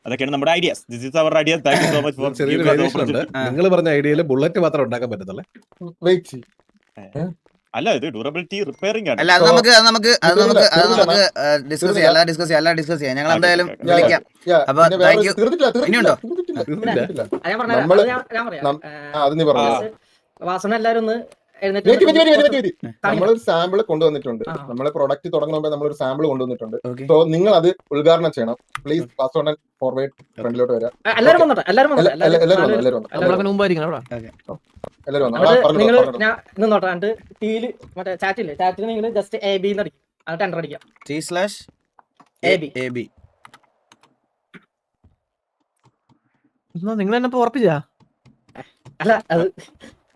അതൊക്കെയാണ് നമ്മുടെ ideas. This is our ideas. Thank you so much for. നിങ്ങൾ പറഞ്ഞ ഐഡിയയിൽ ബുള്ളറ്റ് മാത്രം ഉണ്ടാക്കാൻ പറ്റത്തുള്ളൂ. അല്ല, ഇത് ഡ്യൂറബിലിറ്റി റിപ്പയറിംഗ് ആണ്. അല്ല, അത് നമുക്ക് ഡിസ്കസ് ചെയ്യാം. ഞങ്ങൾ എന്തായാലും വിളിക്കാം. അപ്പൊ താങ്ക് യു. ഇനിയുണ്ടോ? വാസന എല്ലാരും ഒന്ന് നമ്മളൊരു സാമ്പിൾ കൊണ്ടുവന്നിട്ടുണ്ട്. നമ്മളെ പ്രൊഡക്റ്റ് തുടങ്ങുമ്പോൾ നമ്മളൊരു സാമ്പിൾ കൊണ്ടുവന്നിട്ടുണ്ട്. സോ നിങ്ങൾ അത് ഉദ്ഘാടനം ചെയ്യണം. Please pass on and forward ഫ്രണ്ടിലോട്ട് വരാം. ചാറ്റിൽ നിങ്ങൾ ജസ്റ്റ് AB അടിക്കും, അത് ടെൻഡർ അടിക്കാം. T/AB. നിങ്ങൾ എന്നെ ഉറപ്പിച്ചാ? അല്ല, അത്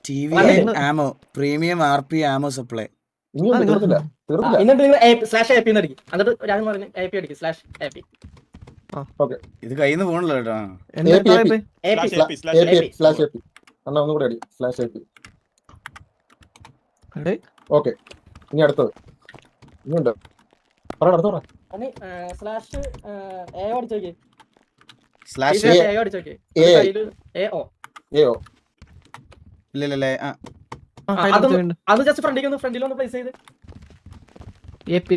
TV ആമോ, പ്രീമിയം RP ആമോ സപ്ലൈ. എന്നിട്ട് നിങ്ങൾ /AP അടിക്കും, എന്നിട്ട് ഞാൻ പറഞ്ഞു AP അടിക്കും /AP. ഇത് കയ്യിൽ നിന്ന് പോകണല്ലോ കേട്ടോ. ഓക്കെ, ഇനി അടുത്തത് ഇനിയുണ്ടോ? അത് ജസ്റ്റ് ഫ്രണ്ടിലൊന്ന് പ്ലേസ് ചെയ്ത് AP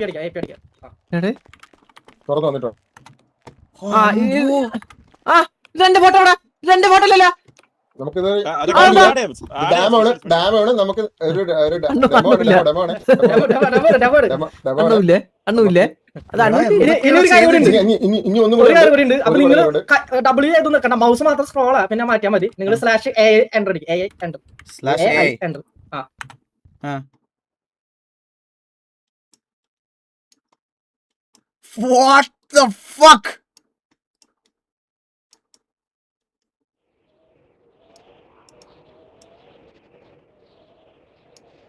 അടിക്കാം. തുറന്നു വന്നിട്ടോ? രണ്ട് ഫോട്ടോ അല്ലല്ലോ. നമുക്കിത് ഡാമാണ്. നമുക്ക് ഒരു ഇനി ഒന്നും കൂടി മൗസ് മാത്രം സ്ക്രോൾ പിന്നെ മാറ്റിയാൽ മതി. നിങ്ങൾ /AI എൻ്റർ അടിക്കും. AI enter. What the fuck?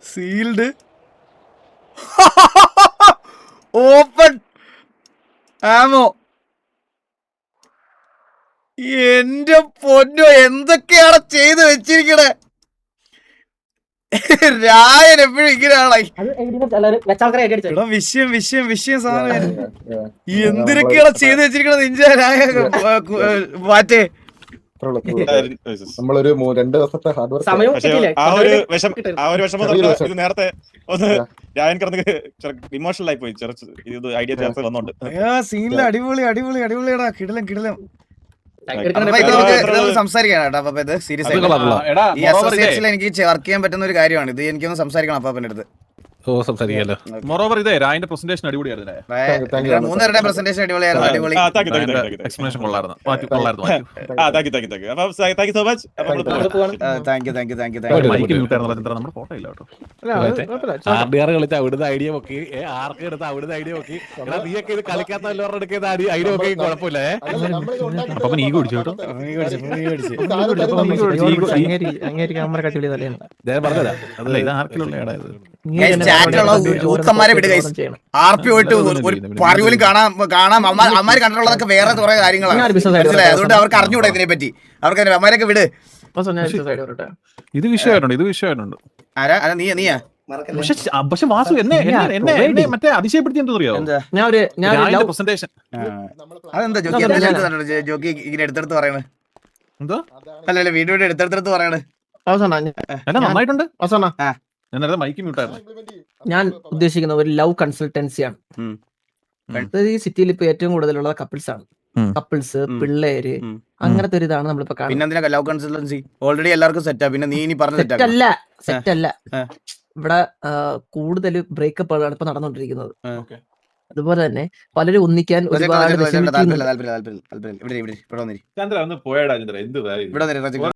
Sealed. Open. Ammo. എന്റെ പൊന്നോ, എന്തൊക്കെയാണ് ചെയ്ത് വെച്ചിരിക്കണേ. രായൻ എപ്പോഴും ഇങ്ങനെയാണോ? വിഷയം സാധനം. എന്തിനൊക്കെയാണ് ചെയ്ത് വെച്ചിരിക്കണത് മാറ്റേ. നമ്മളൊരു 2 ദിവസത്തെ ഹാർഡ് വർക്ക് നേരത്തെ ഒന്ന് രായൻ കിടന്ന് ഇമോഷണൽ ആയി പോയി. ഇത് ഐഡിയ ചേർത്ത് വന്നോണ്ട് സീനില് അടിപൊളിയാടാ. കിടിലം. സംസാരിക്കണം കേട്ടോ അപ്പൊ. ഇത് സീരിയസ് ആയിട്ട് ഈ അസോസിയേറ്റ്സിൽ എനിക്ക് വർക്ക് ചെയ്യാൻ പറ്റുന്ന ഒരു കാര്യമാണ് ഇത്. എനിക്കൊന്ന് സംസാരിക്കണം അപ്പാപ്പൻ്റെ അടുത്ത്. ഓ സംസാരിക്കാലോ. മൊറോവർ ഇതേ രായന്റെ പ്രസന്റേഷൻ അടിപൊളിയായിരുന്നേ. മൂന്നുപേരുടെ പ്രസന്റേഷൻ അടിപൊളിയായിരുന്നു. അടിപൊളി എക്സ്പ്ലനേഷൻ കൊള്ളായിരുന്നു. കൊള്ളായിരുന്നു. മൈക്ക് മ്യൂട്ട് ആയിരുന്നു. നമ്മുടെ ഫോട്ടോ ഇല്ല കേട്ടോ. RDR കളിച്ച അവിടുന്ന് ഐഡിയ നോക്കി, ആർക്ക് എടുത്ത അവിടുന്ന് ഐഡിയ നോക്കി. നീയൊക്കെ ഇത് കളിക്കാത്ത എല്ലാവരും എടുക്കുന്ന ഐഡിയ നോക്കി കുഴപ്പമില്ലേ? അപ്പൊ ഈഗോ അടിച്ചു കേട്ടോ. ഞാൻ പറഞ്ഞതാ. അതല്ല ഇത് ആർക്കിലുള്ള ഇടായത്. ൂത്തന്മാരെ വിടുക. RP പോയിട്ട് ഒരു പറി പോലും കാണാം. അമ്മാര് കണ്ടിട്ടുള്ളതൊക്കെ വേറെ കുറെ കാര്യങ്ങളാണ്. മനസ്സിലായി? അതുകൊണ്ട് അവർക്ക് അറിഞ്ഞുകൂടാ ഇതിനെ പറ്റി. അവർക്ക് അമ്മാരൊക്കെ വിട്. ഇത് വിഷയമായിട്ടുണ്ട്. ആരാ നീയാ? പക്ഷെ വാസു എന്നെ മറ്റേ അതിശയപ്പെടുത്തി എന്താ അറിയോ? പ്രസന്റേഷൻ അതെന്താ ജോക്കി ഇങ്ങനെ എടുത്തെടുത്ത് പറയണേ? എന്തോ അല്ലല്ല വീഡിയോ എടുത്തെടുത്ത് പറയണേ. നന്നായിട്ടുണ്ട്. മൈക്ക് മ്യൂട്ടായിരുന്നു. ഞാൻ ഉദ്ദേശിക്കുന്ന ഒരു ലവ് കൺസൾട്ടൻസിയാണ്. ഈ സിറ്റിയിൽ ഇപ്പൊ ഏറ്റവും കൂടുതലുള്ള കപ്പിൾസ് ആണ്. കപ്പിൾസ്, പിള്ളേര്, അങ്ങനത്തെ ഒരു ഇതാണ് നമ്മളിപ്പോ കാണുന്നത്. പിന്നെ എന്തിനാ ലവ് കൺസൾട്ടൻസി? ഓൾറെഡി എല്ലാവർക്കും സെറ്റാ. പിന്നെ നീ ഇനി പറഞ്ഞ സെറ്റ് അല്ല. ഇവിടെ കൂടുതൽ ബ്രേക്കപ്പുകളാണ് ഇപ്പൊ നടന്നുകൊണ്ടിരിക്കുന്നത്. അതുപോലെ തന്നെ പലരും ഒന്നിക്കാൻ ഒരുപാട് താല്പര്യം.